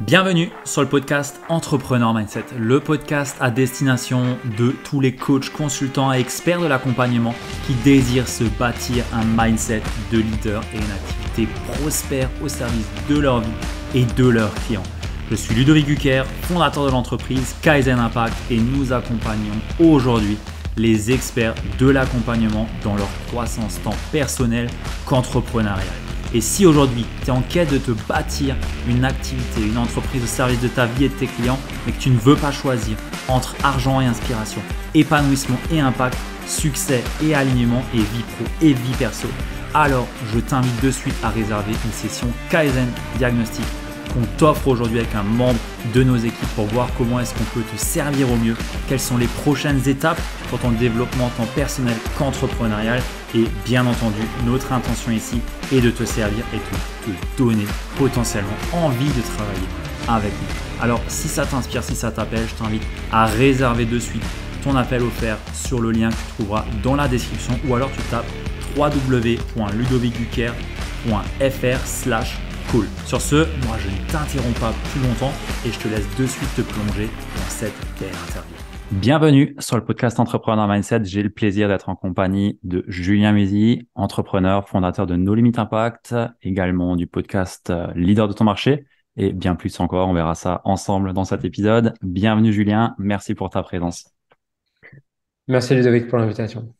Bienvenue sur le podcast Entrepreneur Mindset, le podcast à destination de tous les coachs, consultants et experts de l'accompagnement qui désirent se bâtir un mindset de leader et une activité prospère au service de leur vie et de leurs clients. Je suis Ludovic Gucker, fondateur de l'entreprise Kaizen Impact et nous accompagnons aujourd'hui les experts de l'accompagnement dans leur croissance tant personnelle qu'entrepreneuriale. Et si aujourd'hui, tu es en quête de te bâtir une activité, une entreprise au service de ta vie et de tes clients, mais que tu ne veux pas choisir entre argent et inspiration, épanouissement et impact, succès et alignement et vie pro et vie perso, alors je t'invite de suite à réserver une session Kaizen Diagnostic qu'on t'offre aujourd'hui avec un membre de nos équipes pour voir comment est-ce qu'on peut te servir au mieux, quelles sont les prochaines étapes pour ton développement tant personnel qu'entrepreneurial. Et bien entendu, notre intention ici est de te servir et de te donner potentiellement envie de travailler avec nous. Alors si ça t'inspire, si ça t'appelle, je t'invite à réserver de suite ton appel offert sur le lien que tu trouveras dans la description ou alors tu tapes www.ludovicgucker.fr/call. Sur ce, moi je ne t'interromps pas plus longtemps et je te laisse de suite te plonger dans cette belle interview. Bienvenue sur le podcast Entrepreneur Mindset. J'ai le plaisir d'être en compagnie de Julien Mézy, entrepreneur, fondateur de No Limit Impact, également du podcast Leader de ton marché et bien plus encore. On verra ça ensemble dans cet épisode. Bienvenue Julien, merci pour ta présence. Merci Ludovic pour l'invitation.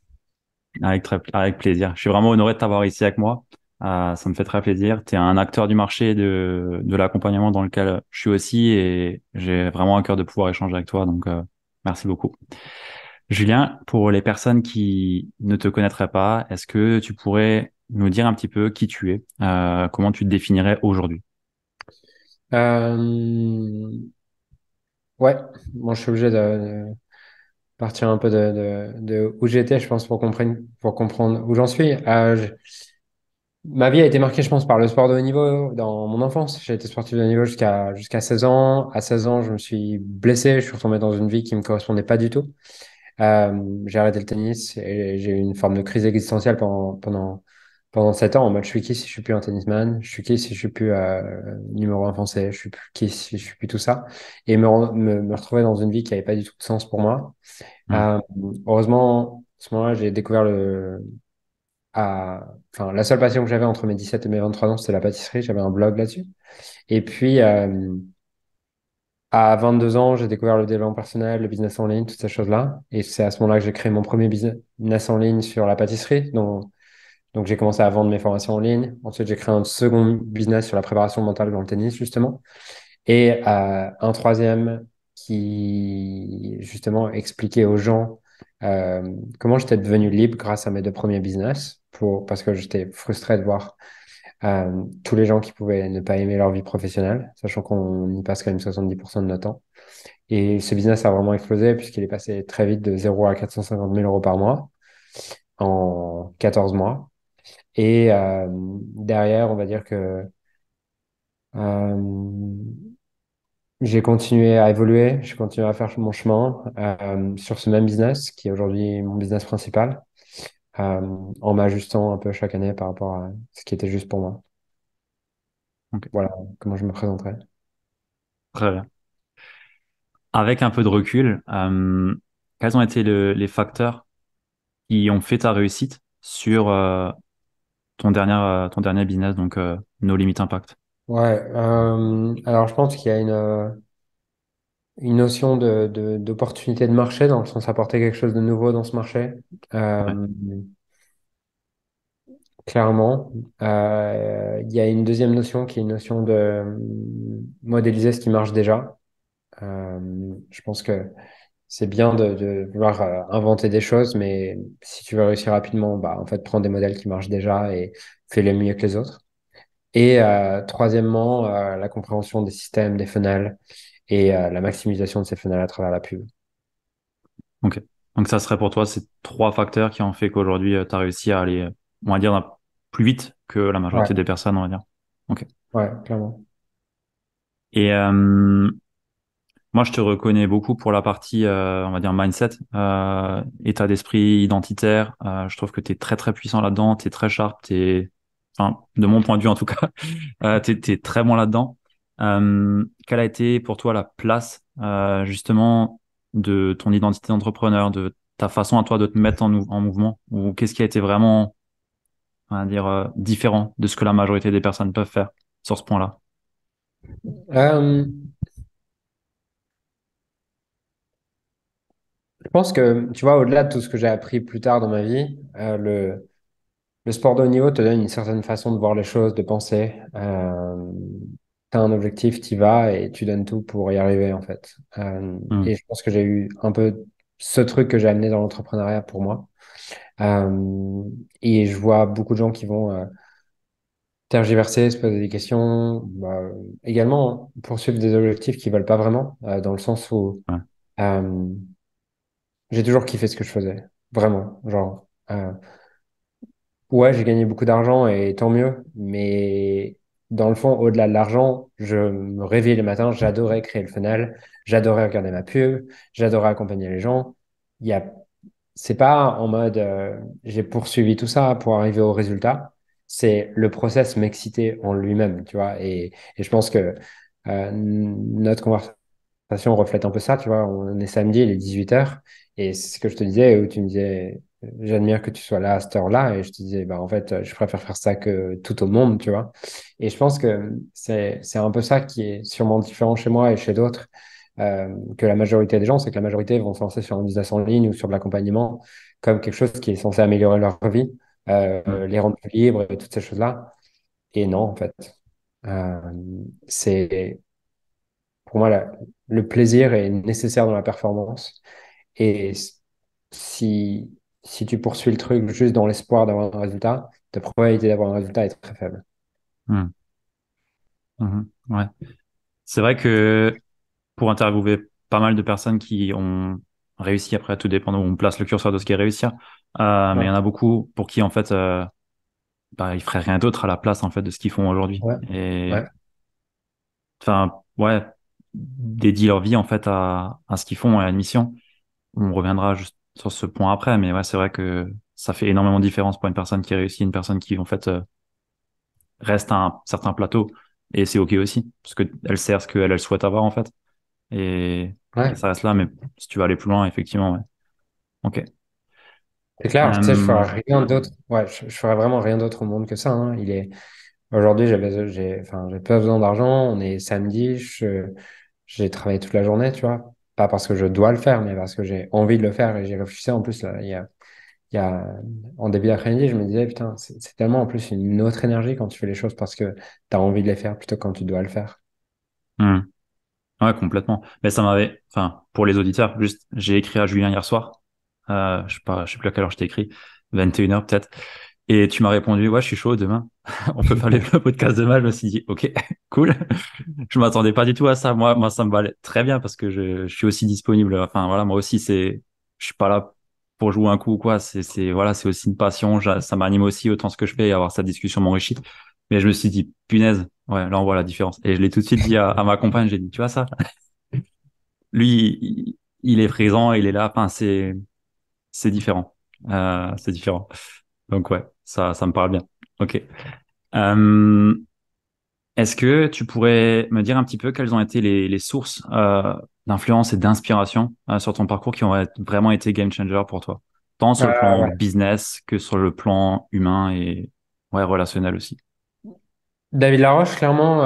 Avec plaisir. Je suis vraiment honoré de t'avoir ici avec moi. Ça me fait très plaisir. Tu es un acteur du marché de l'accompagnement dans lequel je suis aussi et j'ai vraiment à cœur de pouvoir échanger avec toi. Donc, merci beaucoup. Julien, pour les personnes qui ne te connaîtraient pas, est-ce que tu pourrais nous dire un petit peu qui tu es, comment tu te définirais aujourd'hui? Euh, ouais, bon, je suis obligé de partir un peu de où j'étais, je pense, pour comprendre où j'en suis. Ma vie a été marquée, je pense, par le sport de haut niveau dans mon enfance. J'ai été sportif de haut niveau jusqu'à 16 ans. À 16 ans, je me suis blessé, je suis retombé dans une vie qui me correspondait pas du tout. J'ai arrêté le tennis et j'ai eu une forme de crise existentielle pendant 7 ans. En mode, je suis qui si je suis plus un tennisman? Je suis qui si je suis plus numéro un français? Je suis plus qui si je suis plus tout ça? Et me retrouver dans une vie qui avait pas du tout de sens pour moi. Hmm. Euh, Heureusement, à ce moment-là, j'ai découvert enfin, la seule passion que j'avais entre mes 17 et mes 23 ans, c'était la pâtisserie. J'avais un blog là-dessus. Et puis, à 22 ans, j'ai découvert le développement personnel, le business en ligne, toutes ces choses-là. Et c'est à ce moment-là que j'ai créé mon premier business en ligne sur la pâtisserie. Donc, j'ai commencé à vendre mes formations en ligne. Ensuite, j'ai créé un second business sur la préparation mentale dans le tennis, justement. Et un troisième qui, justement, expliquait aux gens comment j'étais devenu libre grâce à mes deux premiers business, parce que j'étais frustré de voir tous les gens qui pouvaient ne pas aimer leur vie professionnelle, sachant qu'on y passe quand même 70% de notre temps. Et ce business a vraiment explosé puisqu'il est passé très vite de 0 à 450 000 euros par mois en 14 mois. Et derrière, on va dire que euh, j'ai continué à évoluer, j'ai continué à faire mon chemin sur ce même business qui est aujourd'hui mon business principal, en m'ajustant un peu chaque année par rapport à ce qui était juste pour moi. Ok, Voilà comment je me présenterai. très bien. Avec un peu de recul, quels ont été les facteurs qui ont fait ta réussite sur ton dernier business, donc No Limit Impact. Ouais, alors je pense qu'il y a une notion d'opportunité de marché, dans le sens apporter quelque chose de nouveau dans ce marché. Ouais. Euh, Clairement. Il y a une deuxième notion qui est une notion de modéliser ce qui marche déjà. Je pense que c'est bien de vouloir inventer des choses, mais si tu veux réussir rapidement, bah, en fait, prends des modèles qui marchent déjà et fais-les mieux que les autres. Et troisièmement, la compréhension des systèmes, des funnels et la maximisation de ces funnels à travers la pub. Ok. Donc ça serait pour toi ces trois facteurs qui ont fait qu'aujourd'hui tu as réussi à aller, on va dire, plus vite que la Ouais, majorité des personnes, on va dire. Ok. ouais, clairement. Et moi, je te reconnais beaucoup pour la partie, on va dire, mindset, état d'esprit identitaire. Je trouve que tu es très, très puissant là-dedans. Tu es très sharp. Enfin, de mon point de vue, en tout cas, tu es très bon là-dedans. Quelle a été pour toi la place justement de ton identité d'entrepreneur, de ta façon à toi de te mettre en mouvement, ou qu'est-ce qui a été vraiment, on va dire, différent de ce que la majorité des personnes peuvent faire sur ce point-là? Euh, je pense que, tu vois, au-delà de tout ce que j'ai appris plus tard dans ma vie, le sport de haut niveau te donne une certaine façon de voir les choses, de penser. Tu as un objectif, tu y vas et tu donnes tout pour y arriver, en fait. Hmm, Et je pense que j'ai eu un peu ce truc que j'ai amené dans l'entrepreneuriat pour moi. Euh, et je vois beaucoup de gens qui vont tergiverser, se poser des questions, bah, également poursuivre des objectifs qu'ils veulent pas vraiment, dans le sens où ouais, euh, j'ai toujours kiffé ce que je faisais, vraiment. Genre, ouais, j'ai gagné beaucoup d'argent et tant mieux, mais dans le fond, au-delà de l'argent, je me réveillais le matin, j'adorais créer le funnel, j'adorais regarder ma pub, j'adorais accompagner les gens. Il y a C'est pas en mode j'ai poursuivi tout ça pour arriver au résultat. C'est le process m'excitait en lui-même, tu vois. Et je pense que notre conversation reflète un peu ça, tu vois. On est samedi, il est 18h. Et c'est ce que je te disais, où tu me disais, j'admire que tu sois là à cette heure-là. Et je te disais, bah, en fait, je préfère faire ça que tout au monde, tu vois. Et je pense que c'est un peu ça qui est sûrement différent chez moi et chez d'autres que la majorité des gens, c'est que la majorité vont se lancer sur un business en ligne ou sur de l'accompagnement comme quelque chose qui est censé améliorer leur vie, hmm, les rendre plus libres et toutes ces choses-là. Et non, en fait. Euh, c'est, pour moi, le plaisir est nécessaire dans la performance. Et si, si tu poursuis le truc juste dans l'espoir d'avoir un résultat, ta probabilité d'avoir un résultat est très faible. hmm, ouais. C'est vrai que pour interviewer pas mal de personnes qui ont réussi, après tout dépend où on place le curseur de ce qu'est réussir, mais il y Ouais, en a beaucoup pour qui en fait bah, ils feraient rien d'autre à la place en fait de ce qu'ils font aujourd'hui. ouais, Et ouais. enfin ouais, dédient leur vie en fait à ce qu'ils font et à une mission. On reviendra juste sur ce point après, mais ouais, c'est vrai que ça fait énormément de différence pour une personne qui réussit, une personne qui en fait reste à un certain plateau, et c'est ok aussi parce que elle sert ce qu'elle elle souhaite avoir en fait, et Ouais. ça reste là. Mais si tu veux aller plus loin, effectivement, ouais. Ok. C'est clair, tu sais, je Euh, ferais rien d'autre. Ouais, je ferais vraiment rien d'autre au monde que ça, hein. Aujourd'hui, j'ai pas besoin d'argent. On est samedi. J'ai travaillé toute la journée, tu vois. Pas parce que je dois le faire, mais parce que j'ai envie de le faire et j'y réfléchissais. En plus, là, en début d'après-midi, je me disais, putain, c'est tellement en plus une autre énergie quand tu fais les choses parce que tu as envie de les faire plutôt que quand tu dois le faire. hmm. Ouais, complètement. Mais ça m'avait, enfin, pour les auditeurs, juste, j'ai écrit à Julien hier soir. Je sais plus à quelle heure je t'ai écrit, 21h peut-être. Et tu m'as répondu, ouais, je suis chaud demain. On peut faire le podcast demain. Je me suis dit, ok, cool. Je m'attendais pas du tout à ça. Moi, ça me valait très bien parce que je suis aussi disponible. Enfin, voilà, moi aussi, je suis pas là pour jouer un coup ou quoi. Voilà, c'est aussi une passion. Ça m'anime aussi autant ce que je fais et avoir cette discussion m'enrichit. Mais je me suis dit, punaise, ouais, là, on voit la différence. Et je l'ai tout de suite dit à ma compagne. J'ai dit, tu vois ça? Lui, il est présent, il est là. Enfin, c'est différent. C'est différent. Donc, ouais, ça me parle bien. Ok. Euh, Est-ce que tu pourrais me dire un petit peu quelles ont été les sources d'influence et d'inspiration sur ton parcours qui ont vraiment été game changer pour toi, tant sur le plan Ouais. business que sur le plan humain et ouais, relationnel aussi. David Laroche, clairement,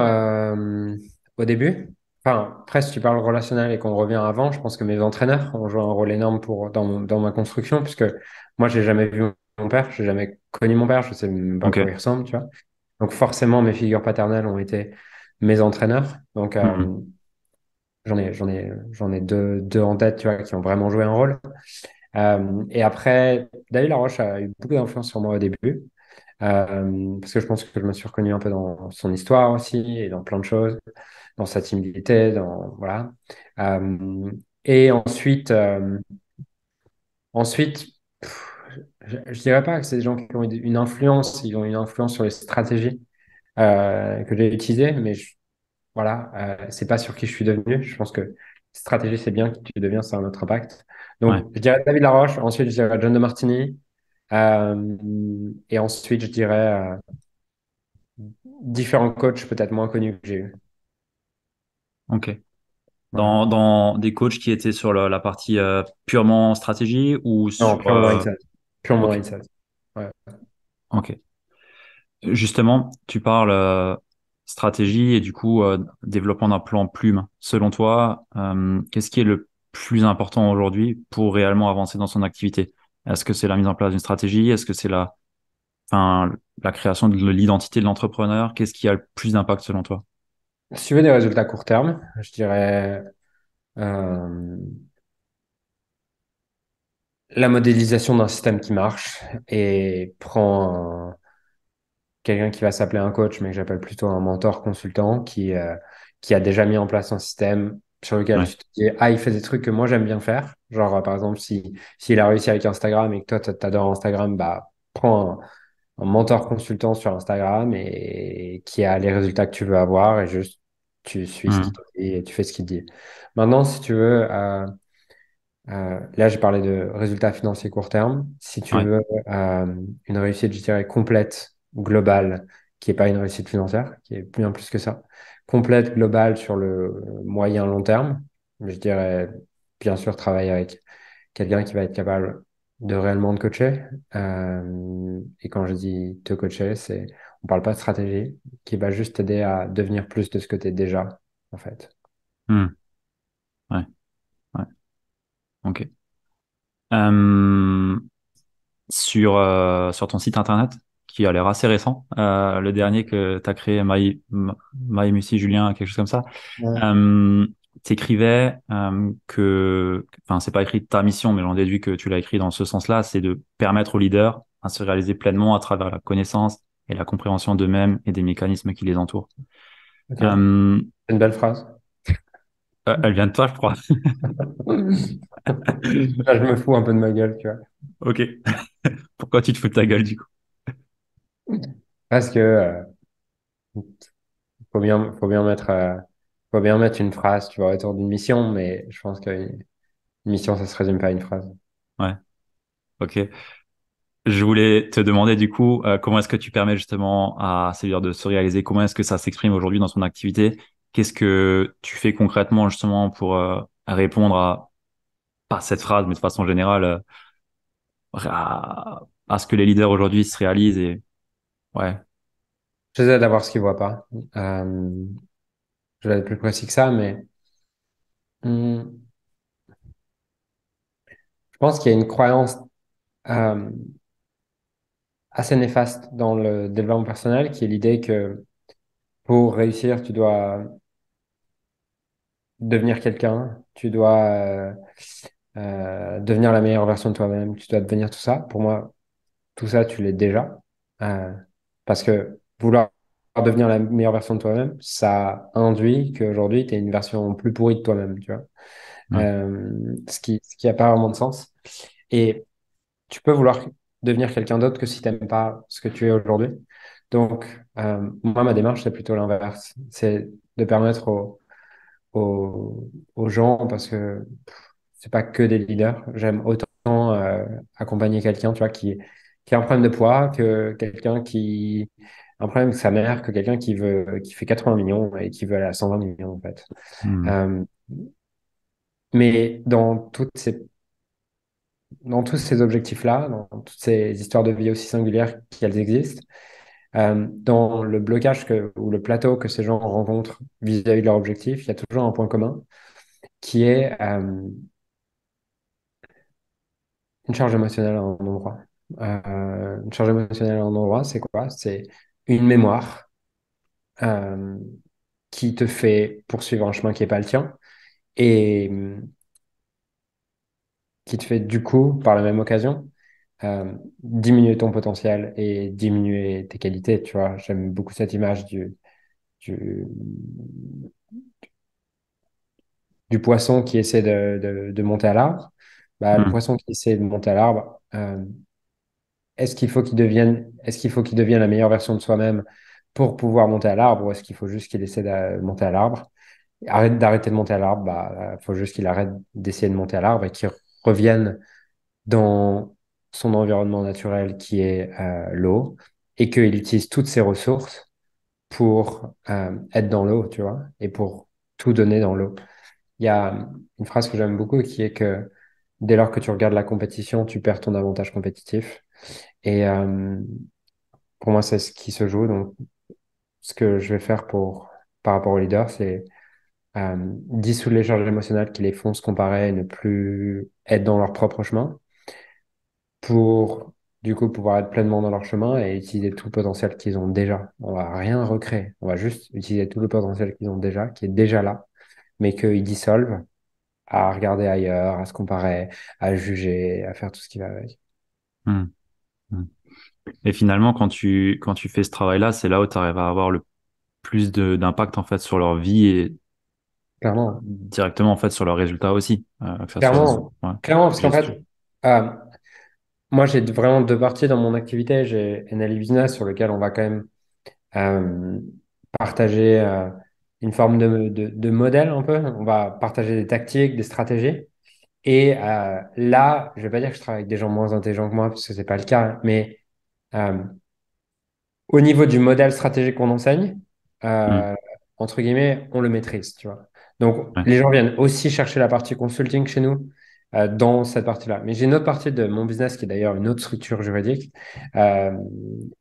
au début. Enfin, après, si tu parles relationnel et qu'on revient avant, je pense que mes entraîneurs ont joué un rôle énorme dans ma construction, puisque moi, j'ai jamais vu mon père, j'ai jamais connu mon père, je sais même pas à Ok. quoi il ressemble, tu vois. Donc, forcément, mes figures paternelles ont été mes entraîneurs. Donc, Mhm. j'en ai deux en tête, tu vois, qui ont vraiment joué un rôle. Et après, David Laroche a eu beaucoup d'influence sur moi au début. Parce que je pense que je me suis reconnu un peu dans son histoire aussi et dans plein de choses, dans sa timidité, voilà. Et ensuite, je dirais pas que c'est des gens qui ont une influence, ils ont une influence sur les stratégies que j'ai utilisées, mais voilà, c'est pas sur qui je suis devenu. Je pense que stratégie, c'est bien, qui tu deviens, c'est un autre impact. Ouais. Donc, je dirais David Laroche, ensuite, je dirais John de Martini, et ensuite, je dirais différents coachs peut-être moins connus que j'ai eu. Ok. Voilà. Dans des coachs qui étaient sur la partie purement stratégie ou Non, sur... purement mindset. Purement Ok, mindset. Ouais. ok. Justement, tu parles stratégie et du coup développement d'un plan plume. Selon toi, qu'est-ce qui est le plus important aujourd'hui pour réellement avancer dans son activité? Est-ce que c'est la mise en place d'une stratégie? Est-ce que c'est enfin, la création de l'identité de l'entrepreneur? Qu'est-ce qui a le plus d'impact selon toi? Si tu veux des résultats court terme, je dirais euh, la modélisation d'un système qui marche et prends quelqu'un qui va s'appeler un coach, mais que j'appelle plutôt un mentor consultant qui a déjà mis en place un système sur lequel Ouais. tu te dis, ah, il fait des trucs que moi j'aime bien faire. Genre, par exemple, s'il a réussi avec Instagram et que toi, t'adores Instagram, bah, prends un mentor consultant sur Instagram et qui a les résultats que tu veux avoir et juste tu suis ce qu'il Mhm. te dit et tu fais ce qu'il dit. Maintenant, si tu veux, là, j'ai parlé de résultats financiers court terme. Si tu Ouais. veux une réussite, je dirais, complète, globale, qui n'est pas une réussite financière, qui est bien plus que ça, complète, globale sur le moyen long terme, je dirais, bien sûr, travailler avec quelqu'un qui va être capable de réellement te coacher. Et quand je dis te coacher, on parle pas de stratégie, qui va juste t'aider à devenir plus de ce que tu es déjà, en fait. Mhm. Ouais. Ouais. Ok. Euh, sur ton site internet, qui a l'air assez récent, le dernier que tu as créé, MyMusi Julien, quelque chose comme ça, Ouais. euh, t'écrivais enfin, c'est pas écrit ta mission, mais j'en déduis que tu l'as écrit dans ce sens-là, c'est de permettre aux leaders à se réaliser pleinement à travers la connaissance et la compréhension d'eux-mêmes et des mécanismes qui les entourent. Ok, c'est Euh, une belle phrase. Elle vient de toi, je crois. Là, je me fous un peu de ma gueule, tu vois. Ok. Pourquoi tu te fous de ta gueule, du coup? Parce que faut bien mettre une phrase, tu vois, autour d'une mission, mais je pense qu'une mission, ça se résume pas à une phrase. Ouais. Ok. Je voulais te demander du coup, comment est-ce que tu permets justement à ces leaders de se réaliser? Comment est-ce que ça s'exprime aujourd'hui dans son activité? Qu'est-ce que tu fais concrètement justement pour répondre à, pas cette phrase, mais de façon générale, à ce que les leaders aujourd'hui se réalisent et ouais. J'essaie d'avoir ce qu'ils voient pas. Je vais être plus précis que ça, mais je pense qu'il y a une croyance euh, assez néfaste dans le développement personnel, qui est l'idée que pour réussir, tu dois devenir quelqu'un, tu dois devenir la meilleure version de toi-même, tu dois devenir tout ça. Pour moi, tout ça, tu l'es déjà. Euh, Parce que vouloir devenir la meilleure version de toi-même, ça induit qu'aujourd'hui, tu es une version plus pourrie de toi-même, tu vois. Ouais. Ce qui a pas vraiment de sens. Et tu peux vouloir devenir quelqu'un d'autre que si tu n'aimes pas ce que tu es aujourd'hui. Donc, moi, ma démarche, c'est plutôt l'inverse. C'est de permettre aux gens, parce que c'est pas que des leaders. J'aime autant accompagner quelqu'un, tu vois, qui a un problème de poids, que quelqu'un qui a un problème avec sa mère, que quelqu'un qui fait 80 millions et qui veut aller à 120 millions, en fait. Hmm. Euh, mais dans tous ces objectifs-là, dans toutes ces histoires de vie aussi singulières qu'elles existent, dans le blocage ou le plateau que ces gens rencontrent vis-à-vis de leur objectif, il y a toujours un point commun qui est une charge émotionnelle à un endroit. Une charge émotionnelle à un endroit, c'est quoi? C'est une mémoire euh, qui te fait poursuivre un chemin qui n'est pas le tien et qui te fait du coup, par la même occasion, diminuer ton potentiel et diminuer tes qualités. Tu vois, j'aime beaucoup cette image du, du poisson qui essaie de monter à l'arbre. Bah, le Hmm. poisson qui essaie de monter à l'arbre, est-ce qu'il faut qu'il devienne la meilleure version de soi-même pour pouvoir monter à l'arbre ou est-ce qu'il faut juste qu'il essaie de monter à l'arbre? D'arrêter de monter à l'arbre, bah, faut juste qu'il arrête d'essayer de monter à l'arbre et qu'il revienne dans son environnement naturel qui est l'eau et qu'il utilise toutes ses ressources pour être dans l'eau, tu vois, et pour tout donner dans l'eau. Il y a une phrase que j'aime beaucoup qui est que dès lors que tu regardes la compétition, tu perds ton avantage compétitif. Et pour moi, c'est ce qui se joue. Donc, ce que je vais faire par rapport aux leaders, c'est dissoudre les charges émotionnelles qui les font se comparer et ne plus être dans leur propre chemin pour, du coup, pouvoir être pleinement dans leur chemin et utiliser tout le potentiel qu'ils ont déjà. On va rien recréer. On va juste utiliser tout le potentiel qu'ils ont déjà, qui est déjà là, mais qu'ils dissolvent à regarder ailleurs, à se comparer, à juger, à faire tout ce qui va avec. Hmm. Hmm. Et finalement, quand tu fais ce travail-là, c'est là où tu arrives à avoir le plus d'impact en fait sur leur vie et Clairement. directement en fait sur leurs résultats aussi, que ça soit Clairement. ouais, Clairement, parce qu'en gestion. fait, euh, moi, j'ai vraiment deux parties dans mon activité. J'ai NLE Business sur lequel on va quand même euh, partager une forme de modèle un peu. On va partager des tactiques, des stratégies. Et là, je vais pas dire que je travaille avec des gens moins intelligents que moi, parce que c'est pas le cas, mais euh, au niveau du modèle stratégique qu'on enseigne, Hmm. euh, entre guillemets, on le maîtrise, tu vois. Donc, Ouais. les gens viennent aussi chercher la partie consulting chez nous dans cette partie-là. Mais j'ai une autre partie de mon business qui est d'ailleurs une autre structure juridique euh,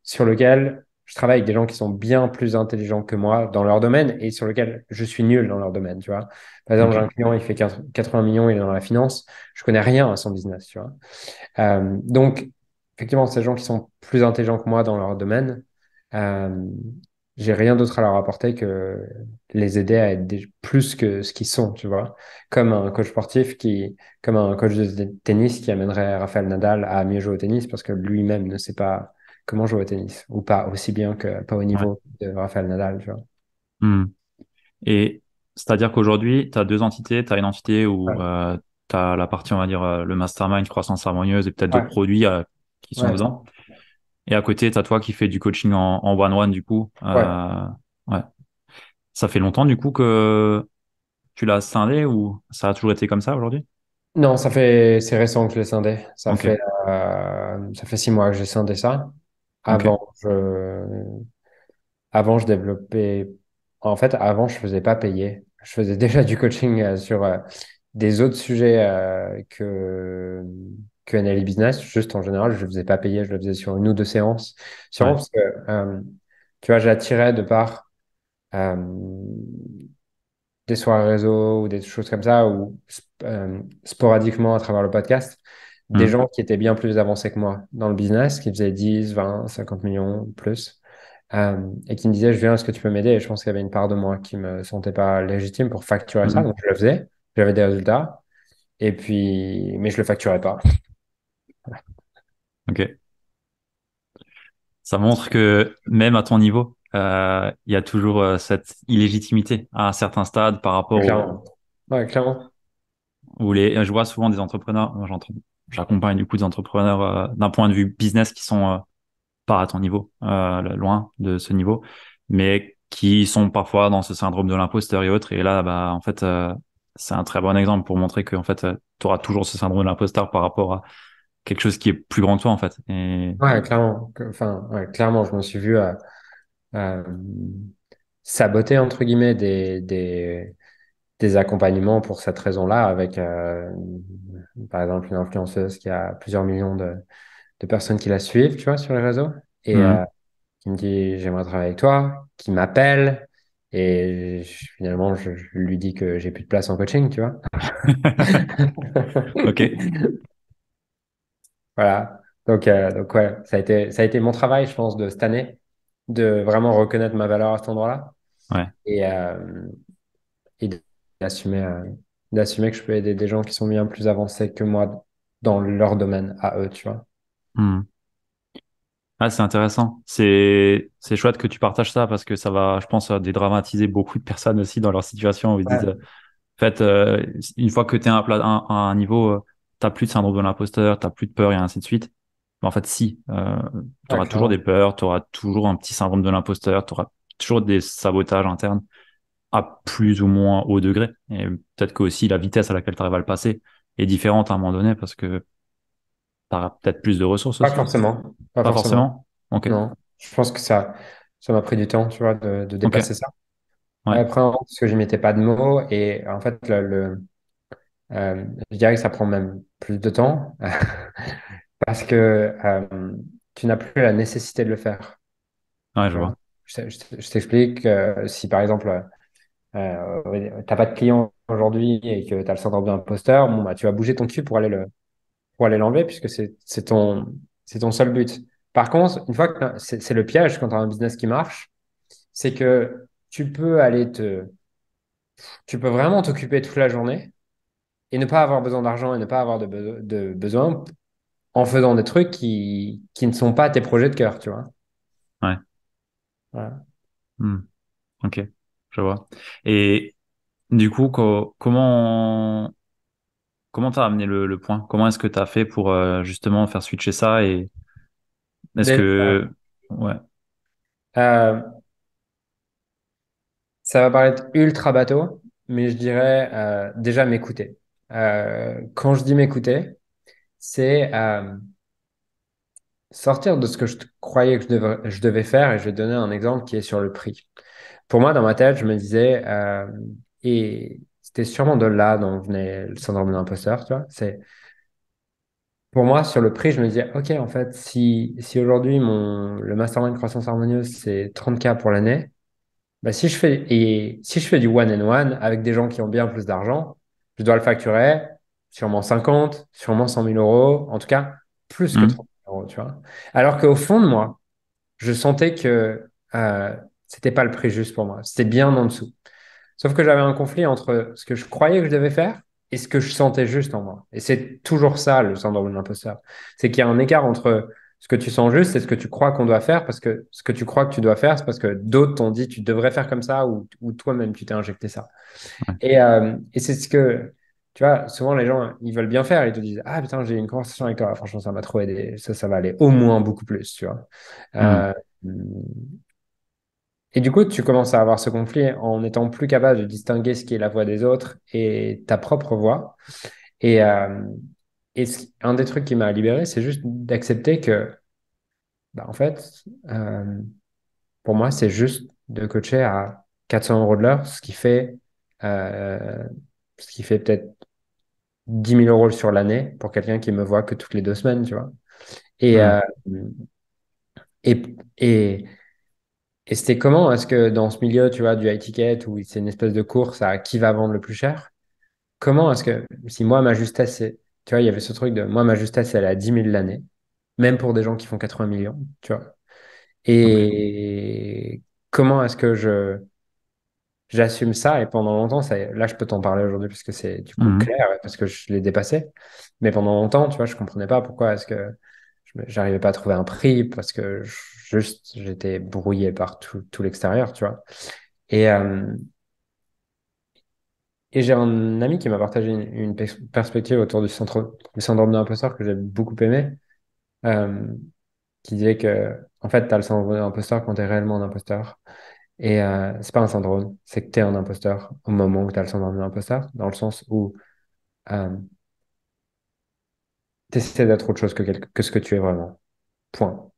sur lequel je travaille avec des gens qui sont bien plus intelligents que moi dans leur domaine et sur lequel je suis nul dans leur domaine, tu vois. Par exemple, j'ai Ok. un client, il fait 80 millions, il est dans la finance. Je connais rien à son business, tu vois. Donc, effectivement, ces gens qui sont plus intelligents que moi dans leur domaine, euh, j'ai rien d'autre à leur apporter que les aider à être plus que ce qu'ils sont, tu vois. Comme un coach sportif comme un coach de tennis qui amènerait Rafael Nadal à mieux jouer au tennis parce que lui-même ne sait pas comment jouer au tennis ou pas aussi bien que, pas au Ouais. niveau de Rafael Nadal, tu vois. Hmm. Et c'est-à-dire qu'aujourd'hui, tu as deux entités. Tu as une entité où Ouais, tu as la partie, on va dire, le mastermind, croissance harmonieuse et peut-être d'autres ouais, produits qui sont ouais, dedans. Et à côté, tu as toi qui fais du coaching en one-one, du coup. ouais. Ouais. Ça fait longtemps, du coup, que tu l'as scindé ou ça a toujours été comme ça aujourd'hui? Non, c'est récent que je l'ai scindé. Ok, Ça fait 6 mois que j'ai scindé ça. ok. Avant, avant, je développais. En fait, avant, je faisais pas payer. Je faisais déjà du coaching sur des autres sujets que NLE Business. Juste en général, je ne faisais pas payer. Je le faisais sur une ou deux séances. Sûrement Ouais. parce que, tu vois, j'attirais de par euh, des soirées réseau ou des choses comme ça, ou sporadiquement à travers le podcast, des Hmm. gens qui étaient bien plus avancés que moi dans le business, qui faisaient 10 20 50 millions plus, et qui me disaient, je viens, est-ce que tu peux m'aider? Et je pense qu'il y avait une part de moi qui me sentait pas légitime pour facturer ça, Hmm. donc je le faisais, j'avais des résultats, et puis, mais je le facturais pas. Ok. Ça montre que même à ton niveau, il y a toujours cette illégitimité à un certain stade par rapport au, Clairement. Ouais, clairement. où les, je vois souvent des entrepreneurs, j'accompagne du coup des entrepreneurs d'un point de vue business qui sont pas à ton niveau, loin de ce niveau, mais qui sont parfois dans ce syndrome de l'imposteur et autres. Et là, bah, en fait, c'est un très bon exemple pour montrer que en fait, tu auras toujours ce syndrome de l'imposteur par rapport à quelque chose qui est plus grand que toi, en fait. Et Ouais, clairement. Enfin, ouais, clairement, je me suis vu euh, saboter, entre guillemets, des accompagnements pour cette raison-là, avec par exemple une influenceuse qui a plusieurs millions de personnes qui la suivent, tu vois, sur les réseaux, et Mhm. qui me dit j'aimerais travailler avec toi, qui m'appelle, et finalement je lui dis que j'ai plus de place en coaching, tu vois. Ok, Voilà. Donc ouais, ça a été mon travail, je pense, de cette année, de vraiment reconnaître ma valeur à cet endroit-là ouais. et, et d'assumer d'assumer que je peux aider des gens qui sont bien plus avancés que moi dans leur domaine à eux, tu vois. Mhm. Ah, c'est intéressant. C'est chouette que tu partages ça parce que ça va, je pense, dédramatiser beaucoup de personnes aussi dans leur situation où ils se disent, Ouais, en fait, une fois que tu es à un niveau, t'as plus de syndrome de l'imposteur, t'as plus de peur et ainsi de suite. Mais en fait, si, tu ouais, auras toujours des clairement. peurs, tu auras toujours un petit syndrome de l'imposteur, tu auras toujours des sabotages internes à plus ou moins haut degré. Et peut-être que aussi la vitesse à laquelle tu arrives à le passer est différente à un moment donné parce que tu auras peut-être plus de ressources Pas aussi. forcément. Pas Pas forcément. forcément? Ok. Non. Je pense que ça m'a pris du temps, tu vois, de Ok. dépasser ça. Ouais, Premièrement, parce que je mettais pas de mots et en fait, je dirais que ça prend même plus de temps parce que tu n'as plus la nécessité de le faire. ouais, je Tu vois. vois. Je t'explique, si par exemple, t'as pas de client aujourd'hui et que tu as le syndrome de l'imposteur, bon, bah, tu vas bouger ton cul pour aller l'enlever puisque c'est ton seul but. Par contre, une fois que c'est le piège quand tu as un business qui marche, c'est que tu peux vraiment t'occuper toute la journée et ne pas avoir besoin d'argent et ne pas avoir de besoin en faisant des trucs qui ne sont pas tes projets de cœur, tu vois. Ouais. Voilà. Hmm. Ok, je vois. Et du coup, comment t'as amené le point? Comment est-ce que t'as fait pour justement faire switcher ça et est-ce Déjà, que ouais, euh, ça va paraître ultra bateau, mais je dirais déjà m'écouter. Quand je dis m'écouter, c'est sortir de ce que je croyais que je devais faire et je vais te donner un exemple qui est sur le prix. Pour moi, dans ma tête, je me disais, et c'était sûrement de là dont venait le syndrome de l'imposteur, tu vois. Pour moi, sur le prix, je me disais, OK, en fait, si aujourd'hui, le mastermind croissance harmonieuse, c'est 30K pour l'année, bah, si je fais du one-on-one avec des gens qui ont bien plus d'argent, je dois le facturer sûrement 50, sûrement 100 000 euros, en tout cas, plus que hmm, 30 000 euros, tu vois. Alors qu'au fond de moi, je sentais que c'était pas le prix juste pour moi. C'était bien en dessous. Sauf que j'avais un conflit entre ce que je croyais que je devais faire et ce que je sentais juste en moi. Et c'est toujours ça, le syndrome de l'imposteur. C'est qu'il y a un écart entre ce que tu sens juste et ce que tu crois qu'on doit faire, parce que ce que tu crois que tu dois faire, c'est parce que d'autres t'ont dit tu devrais faire comme ça ou toi-même tu t'es injecté ça. ouais, Et c'est ce que, tu vois, souvent les gens, ils veulent bien faire, ils te disent, ah putain, j'ai eu une conversation avec toi, franchement, ça m'a trop aidé, ça va aller au moins beaucoup plus, tu vois. hmm, Euh, et du coup, tu commences à avoir ce conflit en étant plus capable de distinguer ce qui est la voix des autres et ta propre voix. Et, un des trucs qui m'a libéré, c'est juste d'accepter que, bah, en fait, pour moi, c'est juste de coacher à 400 euros de l'heure, euh, ce qui fait peut-être 10 000 euros sur l'année pour quelqu'un qui me voit que toutes les 2 semaines, tu vois. Et, hmm, et, et, et c'était comment? Est-ce que dans ce milieu, tu vois, du high ticket, où c'est une espèce de course à qui va vendre le plus cher, comment est-ce que, si moi, ma justesse, tu vois, il y avait ce truc de, moi, ma justesse, elle est à 10 000 l'année, même pour des gens qui font 80 millions, tu vois. ok, Et comment est-ce que j'assume ça? Et pendant longtemps, là, je peux t'en parler aujourd'hui parce que c'est du coup hmm, clair, parce que je l'ai dépassé. Mais pendant longtemps, tu vois, je comprenais pas pourquoi est-ce que j'arrivais pas à trouver un prix parce que juste, j'étais brouillé par tout l'extérieur, tu vois. Et, euh, Et j'ai un ami qui m'a partagé une perspective autour du syndrome de l'imposteur que j'ai beaucoup aimé, euh, qui disait que, en fait, tu as le syndrome de l'imposteur quand tu es réellement un imposteur. Et c'est pas un syndrome, c'est que tu es un imposteur au moment où tu as le syndrome de l'imposteur, dans le sens où tu essaies d'être autre chose que ce que tu es vraiment. Point.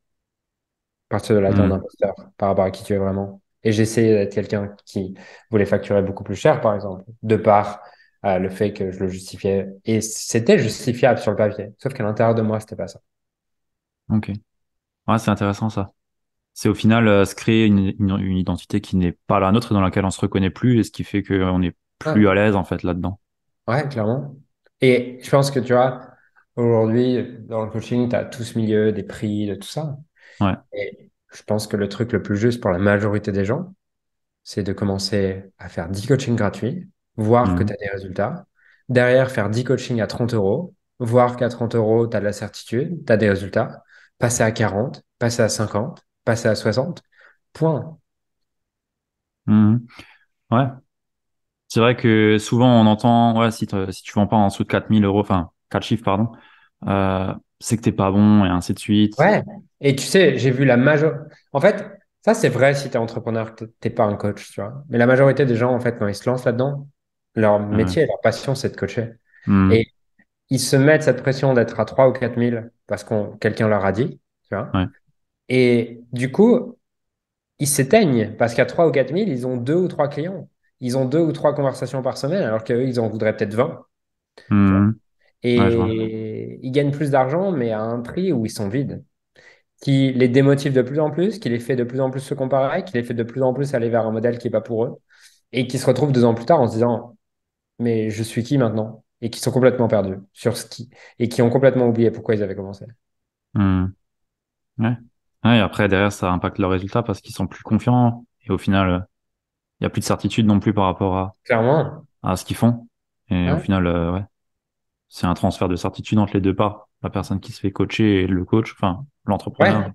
À partir de là, tu es un hmm, imposteur par rapport à qui tu es vraiment. Et j'essayais d'être quelqu'un qui voulait facturer beaucoup plus cher, par exemple, de par le fait que je le justifiais. Et c'était justifiable sur le papier. Sauf qu'à l'intérieur de moi, c'était pas ça. ok. Ouais, c'est intéressant ça. C'est au final se créer une identité qui n'est pas la nôtre, dans laquelle on se reconnaît plus, et ce qui fait qu'on est plus à Ah, l'aise en fait là-dedans. ouais, clairement. Et je pense que tu vois, aujourd'hui, dans le coaching, tu as tout ce milieu des prix, de tout ça. Ouais. Et je pense que le truc le plus juste pour la majorité des gens, c'est de commencer à faire 10 coachings gratuits, voir que tu Hmm, as des résultats. Derrière, faire 10 coachings à 30 euros, voir qu'à 30 euros, tu as de la certitude, tu as des résultats. Passer à 40, passer à 50, passer à 60. Point. hmm. Ouais. C'est vrai que souvent on entend, ouais, si tu vends pas en dessous de 4 000 euros, enfin, 4 chiffres, pardon, c'est que t'es pas bon et ainsi de suite. Ouais. Et tu sais, j'ai vu la majorité. En fait, ça, c'est vrai si tu es entrepreneur, que t'es pas un coach, tu vois. Mais la majorité des gens, en fait, quand ils se lancent là-dedans, leur Euh, métier et leur passion, c'est de coacher. hmm, Et ils se mettent cette pression d'être à 3 ou 4 000 parce qu'on quelqu'un leur a dit, tu vois. ouais. Et du coup, ils s'éteignent parce qu'à 3 ou 4 000, ils ont 2 ou 3 clients. Ils ont 2 ou 3 conversations par semaine, alors qu'eux, ils en voudraient peut-être 20. Tu vois. Mhm. Ouais, je vois. Et ils gagnent plus d'argent, mais à un prix où ils sont vides, qui les démotive de plus en plus, qui les fait de plus en plus se comparer, qui les fait de plus en plus aller vers un modèle qui n'est pas pour eux, et qui se retrouvent 2 ans plus tard en se disant, mais je suis qui maintenant? Et qui sont complètement perdus sur ce qui, et qui ont complètement oublié pourquoi ils avaient commencé. Mhm. Ouais. Ouais, et après, derrière, ça impacte leurs résultats parce qu'ils sont plus confiants. Et au final, il n'y a plus de certitude non plus par rapport Clairement. à ce qu'ils font. Et au Hein. final, ouais, c'est un transfert de certitude entre les deux parts. La personne qui se fait coacher et le coach, enfin, Ouais. l'entrepreneur.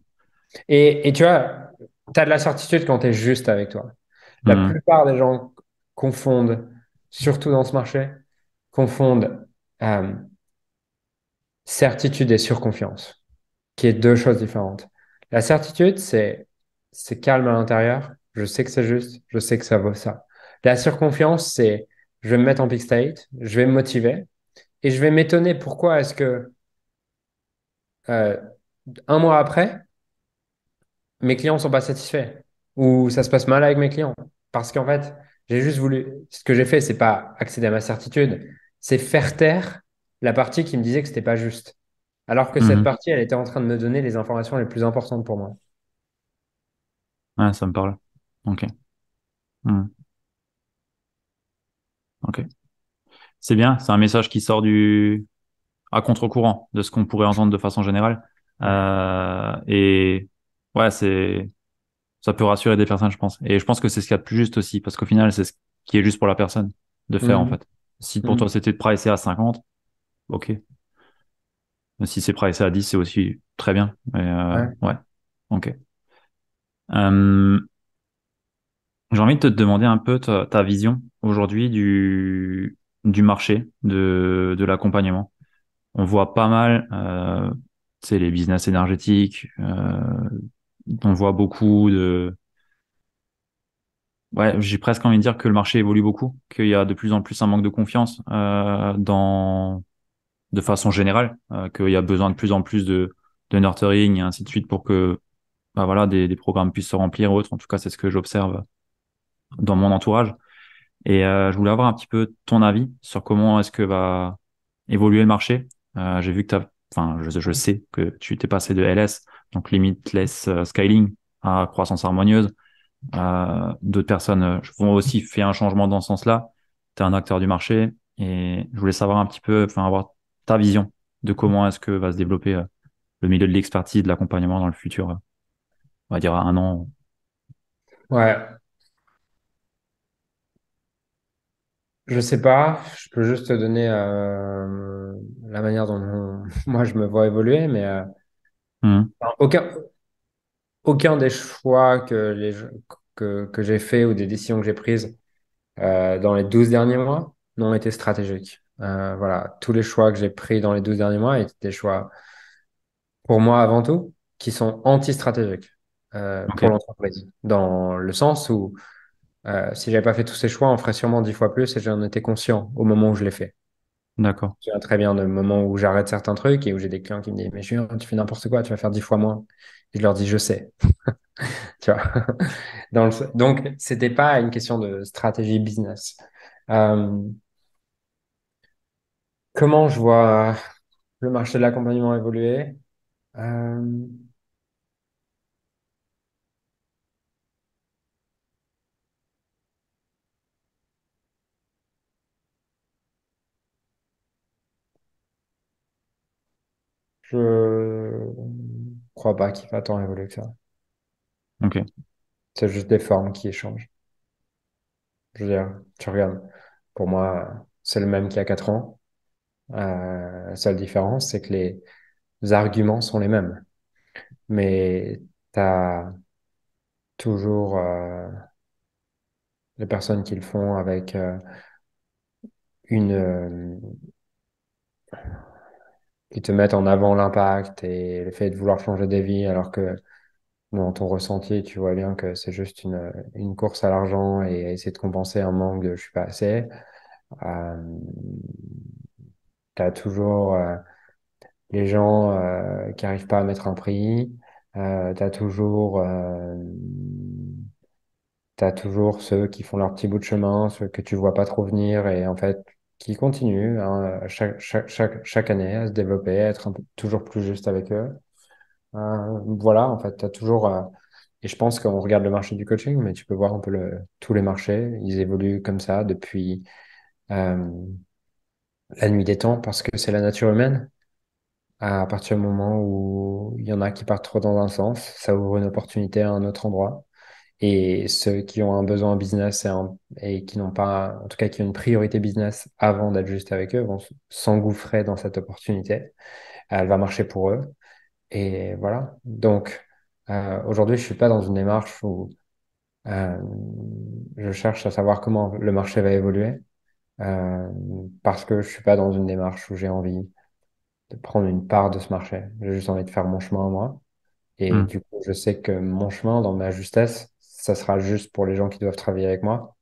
Et tu vois, tu as de la certitude quand tu es juste avec toi. La Mhm. plupart des gens confondent, surtout dans ce marché, confondent euh, certitude et surconfiance, qui est 2 choses différentes. La certitude, c'est calme à l'intérieur. Je sais que c'est juste, je sais que ça vaut ça. La surconfiance, c'est je vais me mettre en peak state, je vais me motiver et je vais m'étonner pourquoi est-ce que euh, un mois après, mes clients sont pas satisfaits ou ça se passe mal avec mes clients. Parce qu'en fait, j'ai juste voulu, ce que j'ai fait, c'est pas accéder à ma certitude, c'est faire taire la partie qui me disait que c'était pas juste. Alors que cette Mhm. partie, elle était en train de me donner les informations les plus importantes pour moi. Ouais, ça me parle. Ok. Mhm. Ok. C'est bien, c'est un message qui sort à contre-courant de ce qu'on pourrait entendre de façon générale. Ouais. Et ouais, ça peut rassurer des personnes, je pense. Et je pense que c'est ce qu'il y a de plus juste aussi, parce qu'au final, c'est ce qui est juste pour la personne de faire, en Mhm. fait. Si pour toi Mhm. c'était de pricer à 50, ok. Mais si c'est pricé à 10, c'est aussi très bien. Mais Ouais. ouais, ok. Euh, j'ai envie de te demander un peu ta vision aujourd'hui du marché de l'accompagnement. On voit pas mal, tu sais, les business énergétiques, on voit beaucoup ouais, j'ai presque envie de dire que le marché évolue beaucoup, qu'il y a de plus en plus un manque de confiance de façon générale, qu'il y a besoin de plus en plus de nurturing et ainsi de suite pour que bah voilà, des programmes puissent se remplir et autres. En tout cas, c'est ce que j'observe dans mon entourage. Et je voulais avoir un petit peu ton avis sur comment est-ce que va évoluer le marché. J'ai vu que enfin, je sais que tu t'es passé de LS, donc Limitless Scaling, à croissance harmonieuse. D'autres personnes vont aussi faire un changement dans ce sens-là. Tu es un acteur du marché et je voulais savoir un petit peu, enfin, avoir ta vision de comment est-ce que va se développer le milieu de l'expertise, de l'accompagnement dans le futur, on va dire à un an. Ouais. Je sais pas. Je peux juste te donner la manière dont moi je me vois évoluer, mais Mhm. enfin, aucun des choix que j'ai fait ou des décisions que j'ai prises dans les 12 derniers mois n'ont été stratégiques. Voilà, tous les choix que j'ai pris dans les 12 derniers mois étaient des choix, pour moi avant tout, qui sont anti-stratégiques Ok, pour l'entreprise. Dans le sens où si j'avais pas fait tous ces choix, on ferait sûrement 10 fois plus et j'en étais conscient au moment où je l'ai fait. d'accord. Je me souviens très bien de moments où j'arrête certains trucs et où j'ai des clients qui me disent, mais Julien, tu fais n'importe quoi, tu vas faire 10 fois moins. Et je leur dis, je sais. Tu vois. Donc, c'était pas une question de stratégie business. Euh, comment je vois le marché de l'accompagnement évoluer? Euh, je crois pas qu'il va tant évoluer que ça. Ok, C'est juste des formes qui échangent. Je veux dire, tu regardes, pour moi, c'est le même qu'il y a 4 ans. La seule différence, c'est que les arguments sont les mêmes. Mais tu as toujours les personnes qui le font avec qui te mettent en avant l'impact et le fait de vouloir changer des vies, alors que dans ton ressenti, tu vois bien que c'est juste une course à l'argent et essayer de compenser un manque de je suis pas assez. Euh, tu as toujours les gens qui arrivent pas à mettre un prix. Tu as toujours as toujours ceux qui font leur petit bout de chemin, ceux que tu vois pas trop venir et en fait qui continuent hein, chaque année à se développer, à être toujours plus juste avec eux. Voilà, en fait, tu as toujours. Et je pense qu'on regarde le marché du coaching, mais tu peux voir un peu tous les marchés. Ils évoluent comme ça depuis euh, la nuit des temps parce que c'est la nature humaine. À partir du moment où il y en a qui partent trop dans un sens, ça ouvre une opportunité à un autre endroit. Et ceux qui ont un besoin business et qui n'ont pas, en tout cas, qui ont une priorité business avant d'être juste avec eux, vont s'engouffrer dans cette opportunité. Elle va marcher pour eux. Et voilà. Donc, aujourd'hui, je suis pas dans une démarche où euh, je cherche à savoir comment le marché va évoluer, euh, parce que je suis pas dans une démarche où j'ai envie de prendre une part de ce marché. J'ai juste envie de faire mon chemin à moi. Et Hmm. du coup, je sais que mon chemin, dans ma justesse, ça sera juste pour les gens qui doivent travailler avec moi.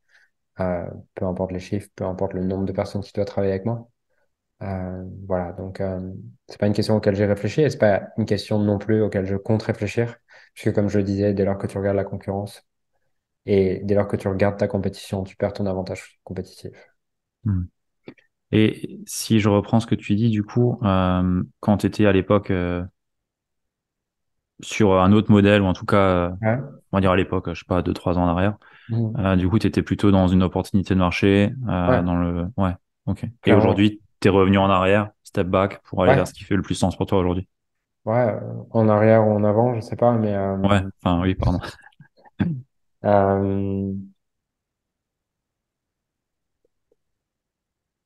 Euh, Peu importe les chiffres, peu importe le nombre de personnes qui doivent travailler avec moi. Voilà, donc c'est pas une question auquel j'ai réfléchi et c'est pas une question non plus auquel je compte réfléchir, puisque comme je le disais, dès lors que tu regardes la concurrence et dès lors que tu regardes ta compétition, tu perds ton avantage compétitif. Hmm. Et si je reprends ce que tu dis, du coup, quand tu étais à l'époque sur un autre modèle, ou en tout cas, Ouais. on va dire à l'époque, je sais pas, 2, 3 ans en arrière, Mhm. du coup, tu étais plutôt dans une opportunité de marché, Ouais, dans le... Ouais, ok. Et clairement. aujourd'hui, tu es revenu en arrière, step back, pour aller vers Ouais, ce qui fait le plus sens pour toi aujourd'hui. ouais, en arrière ou en avant, je sais pas, mais Ouais, enfin, oui, pardon. euh,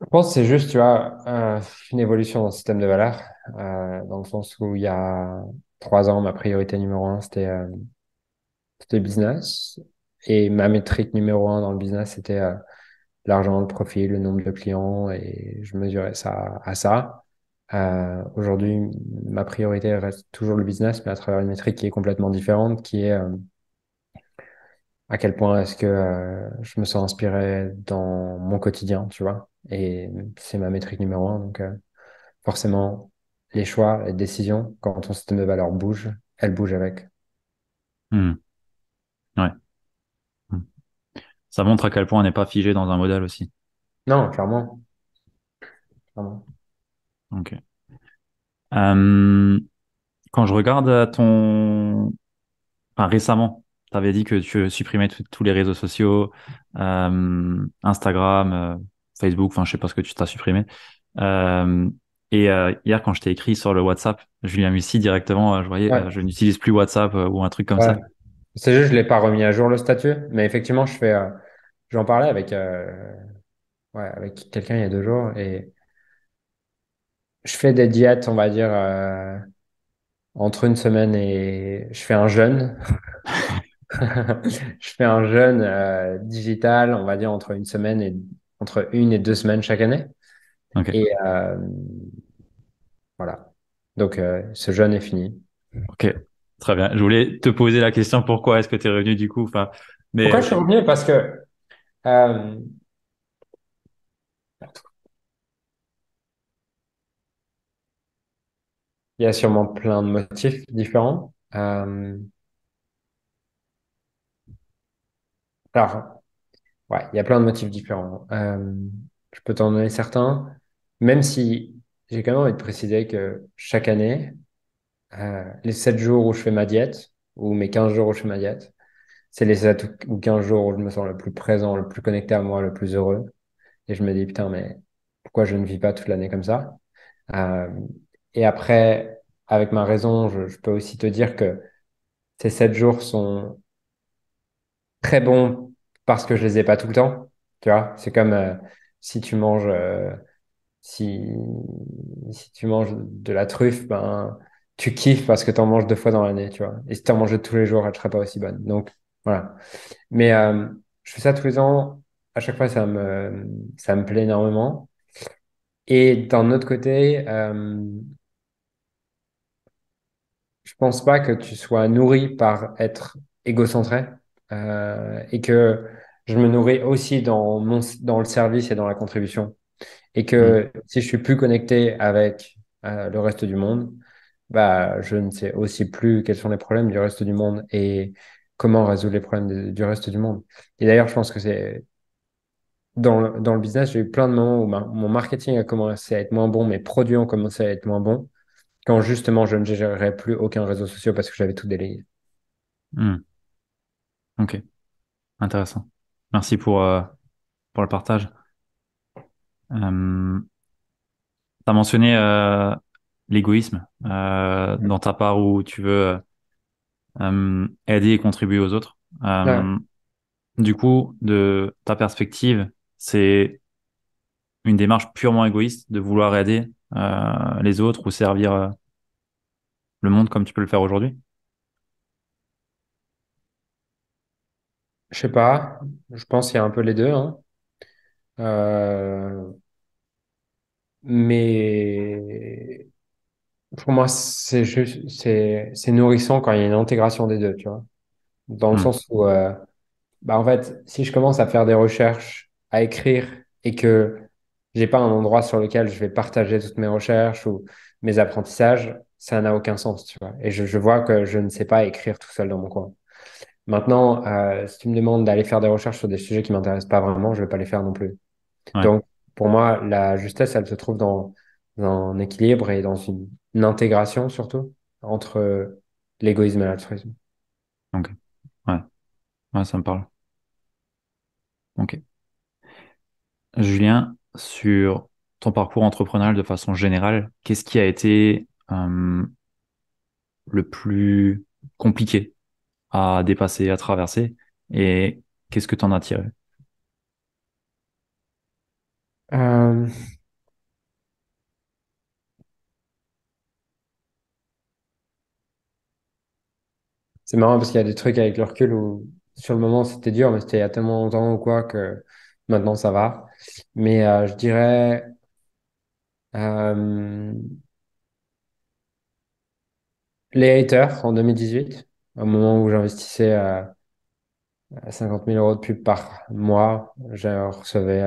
je pense que c'est juste, tu vois, une évolution dans le système de valeurs, dans le sens où il y a 3 ans, ma priorité numéro un, c'était le business. Et ma métrique numéro un dans le business, c'était l'argent, le profit, le nombre de clients, et je mesurais ça à ça. Aujourd'hui, ma priorité reste toujours le business, mais à travers une métrique qui est complètement différente, qui est à quel point est-ce que je me sens inspiré dans mon quotidien, tu vois. Et c'est ma métrique numéro un, donc forcément, les choix, les décisions, quand ton système de valeurs bouge, elles bougent avec. Hmm. Ouais. Hmm. Ça montre à quel point on n'est pas figé dans un modèle aussi. Non, clairement, clairement. Ok. Euh, Quand je regarde enfin, récemment, tu avais dit que tu supprimais tous les réseaux sociaux, Instagram, Facebook, enfin, je sais pas ce que tu t'as supprimé. Euh, Hier, quand je t'ai écrit sur le WhatsApp, Julien Mussy, directement, je voyais, Ouais, je n'utilise plus WhatsApp ou un truc comme ouais. ça. C'est juste, je l'ai pas remis à jour le statut, mais effectivement, j'en parlais ouais, avec quelqu'un il y a 2 jours et je fais des diètes, on va dire, entre une semaine et je fais un jeûne. Je fais un jeûne digital, on va dire, entre 1 et 2 semaines chaque année. Ok, Et voilà. Donc, ce jeûne est fini. ok, très bien. Je voulais te poser la question pourquoi est-ce que tu es revenu du coup, enfin, mais Pourquoi je ok. suis revenu? Parce que euh, il y a sûrement plein de motifs différents. Alors, ouais, il y a plein de motifs différents. Je peux t'en donner certains, même si j'ai quand même envie de préciser que chaque année, les 7 jours où je fais ma diète, ou mes 15 jours où je fais ma diète, c'est les 7 ou 15 jours où je me sens le plus présent, le plus connecté à moi, le plus heureux. Et je me dis, putain, mais pourquoi je ne vis pas toute l'année comme ça? Euh, et après, avec ma raison, je peux aussi te dire que ces 7 jours sont très bons parce que je les ai pas tout le temps. Tu vois, c'est comme si tu manges, si, si tu manges de la truffe, ben, tu kiffes parce que tu en manges 2 fois dans l'année, tu vois. Et si tu en mangeais tous les jours, elle ne serait pas aussi bonne. Donc, voilà. Mais je fais ça tous les ans. À chaque fois, ça me plaît énormément. Et d'un autre côté, je pense pas que tu sois nourri par être égocentré et que je me nourris aussi dans le service et dans la contribution. Et Hmm. que si je suis plus connecté avec le reste du monde, bah, je ne sais aussi plus quels sont les problèmes du reste du monde. Et comment résoudre les problèmes du reste du monde. Et d'ailleurs, je pense que c'est dans le business, j'ai eu plein de moments où mon marketing a commencé à être moins bon, mes produits ont commencé à être moins bons, quand justement je ne gérerais plus aucun réseau social parce que j'avais tout délégué. Hmm. Ok, intéressant. Merci pour le partage. Tu as mentionné l'égoïsme dans ta part où tu veux aider et contribuer aux autres. Ouais. Du coup, de ta perspective, c'est une démarche purement égoïste de vouloir aider les autres ou servir le monde comme tu peux le faire aujourd'hui? Je sais pas, je pense qu'il y a un peu les deux, hein. Euh, mais pour moi, c'est nourrissant quand il y a une intégration des deux, tu vois. Dans le Hmm. sens où, bah en fait, si je commence à faire des recherches, à écrire, et que j'ai pas un endroit sur lequel je vais partager toutes mes recherches ou mes apprentissages, ça n'a aucun sens, tu vois. Et je vois que je ne sais pas écrire tout seul dans mon coin. Maintenant, si tu me demandes d'aller faire des recherches sur des sujets qui m'intéressent pas vraiment, je vais pas les faire non plus. Ouais, Donc, pour moi, la justesse, elle se trouve dans un équilibre et dans une intégration surtout entre l'égoïsme et l'altruisme. ok. Ouais, ouais, ça me parle. Ok. Julien, sur ton parcours entrepreneurial de façon générale, qu'est-ce qui a été le plus compliqué à dépasser, à traverser, et qu'est-ce que tu en as tiré? Euh, c'est marrant parce qu'il y a des trucs avec le recul où sur le moment c'était dur, mais c'était il y a tellement longtemps ou quoi que maintenant ça va. Mais je dirais euh, les haters en 2018, au moment où j'investissais 50 000 euros de pub par mois, je recevais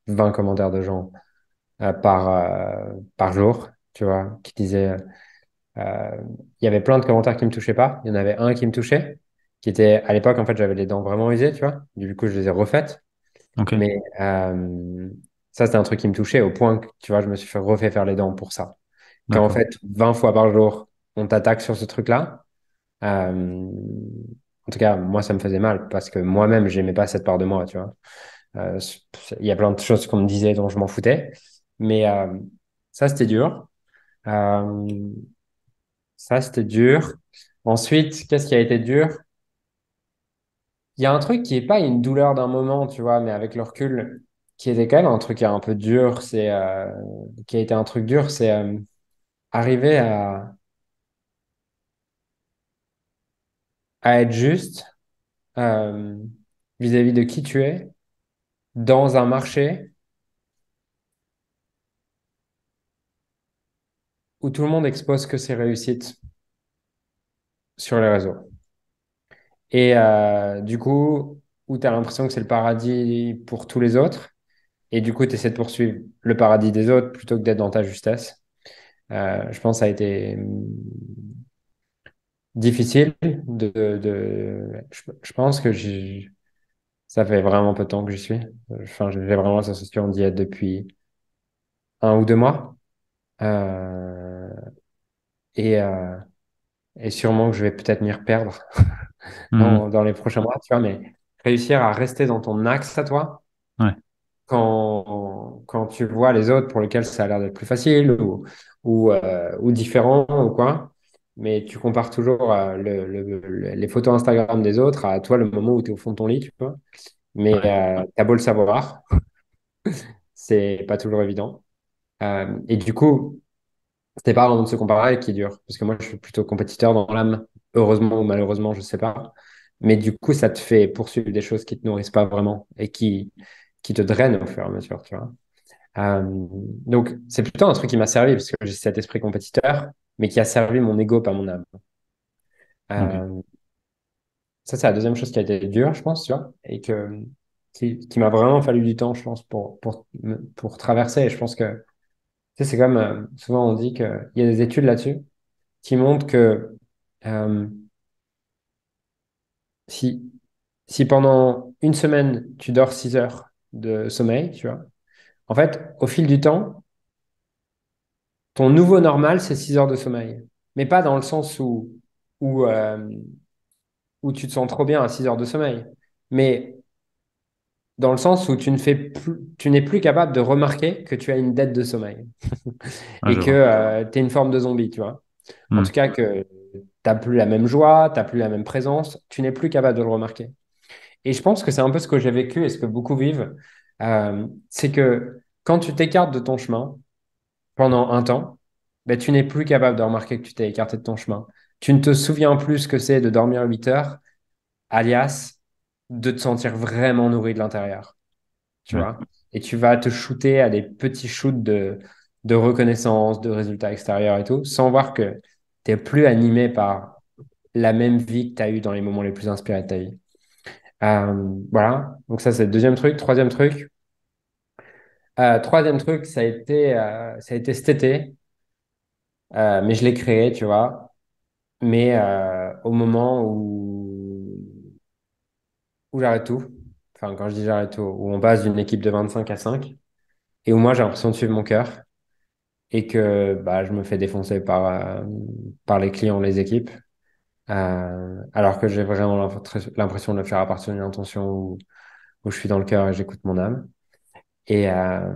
20 commentaires de gens par jour, tu vois, qui disaient, euh, il y avait plein de commentaires qui me touchaient pas. Il y en avait un qui me touchait, qui était, à l'époque, en fait, j'avais les dents vraiment usées, tu vois. Du coup, je les ai refaites. Ok, Mais ça, c'était un truc qui me touchait au point que, tu vois, je me suis fait refait faire les dents pour ça. Quand, en d'accord. fait, 20 fois par jour, on t'attaque sur ce truc-là, euh, en tout cas, moi, ça me faisait mal parce que moi-même, j'aimais pas cette part de moi, tu vois. Euh, il y a plein de choses qu'on me disait dont je m'en foutais. Mais ça, c'était dur. Euh, ça, c'était dur. Ensuite, qu'est-ce qui a été dur? Il y a un truc qui est pas une douleur d'un moment, tu vois, mais avec le recul, qui était quand même un truc qui est un peu dur, qui a été un truc dur, c'est arriver à être juste euh, vis-à-vis de qui tu es dans un marché où tout le monde expose que ses réussites sur les réseaux. Et du coup, où tu as l'impression que c'est le paradis pour tous les autres. Et du coup, tu essaies de poursuivre le paradis des autres plutôt que d'être dans ta justesse. Je pense que ça a été difficile je pense que ça fait vraiment peu de temps que j'y suis. Enfin, j'ai vraiment la sensation d'y être depuis 1 ou 2 mois. Euh, et, euh, et sûrement que je vais peut-être m'y reperdre Mhm. dans les prochains mois, tu vois, mais réussir à rester dans ton axe à toi Ouais, quand tu vois les autres pour lesquels ça a l'air d'être plus facile ou différent ou quoi, mais tu compares toujours les photos Instagram des autres à toi le moment où tu es au fond de ton lit, tu vois. Mais ouais, t'as beau le savoir, c'est pas toujours évident. Et du coup, c'était pas vraiment de se comparer qui est dur, parce que moi je suis plutôt compétiteur dans l'âme, heureusement ou malheureusement, je sais pas. Mais du coup, ça te fait poursuivre des choses qui te nourrissent pas vraiment et qui te drainent au fur et à mesure, tu vois. Donc, c'est plutôt un truc qui m'a servi parce que j'ai cet esprit compétiteur, mais qui a servi mon ego, pas mon âme. ok, Euh, Ça, c'est la deuxième chose qui a été dure, je pense, tu vois, et qui m'a vraiment fallu du temps, je pense, pour traverser. Et je pense que, tu sais, c'est comme souvent on dit qu'il y a des études là-dessus qui montrent que euh, Si, si pendant une semaine, tu dors 6 heures de sommeil, tu vois, en fait, au fil du temps, ton nouveau normal, c'est 6 heures de sommeil. Mais pas dans le sens où, euh, où tu te sens trop bien à 6 heures de sommeil. Mais dans le sens où tu n'es plus capable de remarquer que tu as une dette de sommeil Ouais, et je vois. que tu es une forme de zombie, tu vois. En Hmm. tout cas, que tu n'as plus la même joie, tu n'as plus la même présence, tu n'es plus capable de le remarquer. Et je pense que c'est un peu ce que j'ai vécu et ce que beaucoup vivent. C'est que quand tu t'écartes de ton chemin pendant un temps, ben, tu n'es plus capable de remarquer que tu t'es écarté de ton chemin. Tu ne te souviens plus ce que c'est de dormir 8 heures, alias de te sentir vraiment nourri de l'intérieur, tu Ouais. vois. Et tu vas te shooter à des petits shoots de reconnaissance, de résultats extérieurs et tout, sans voir que tu n'es plus animé par la même vie que tu as eue dans les moments les plus inspirés de ta vie. Voilà, donc ça c'est le deuxième truc. Troisième truc, ça a été cet été, mais je l'ai créé, tu vois. Mais au moment où j'arrête tout, enfin quand je dis j'arrête tout, où on passe d'une équipe de 25 à 5, et où moi j'ai l'impression de suivre mon cœur, et que bah, je me fais défoncer par les clients, les équipes, alors que j'ai vraiment l'impression de le faire à partir d'une intention où je suis dans le cœur et j'écoute mon âme. Et, euh,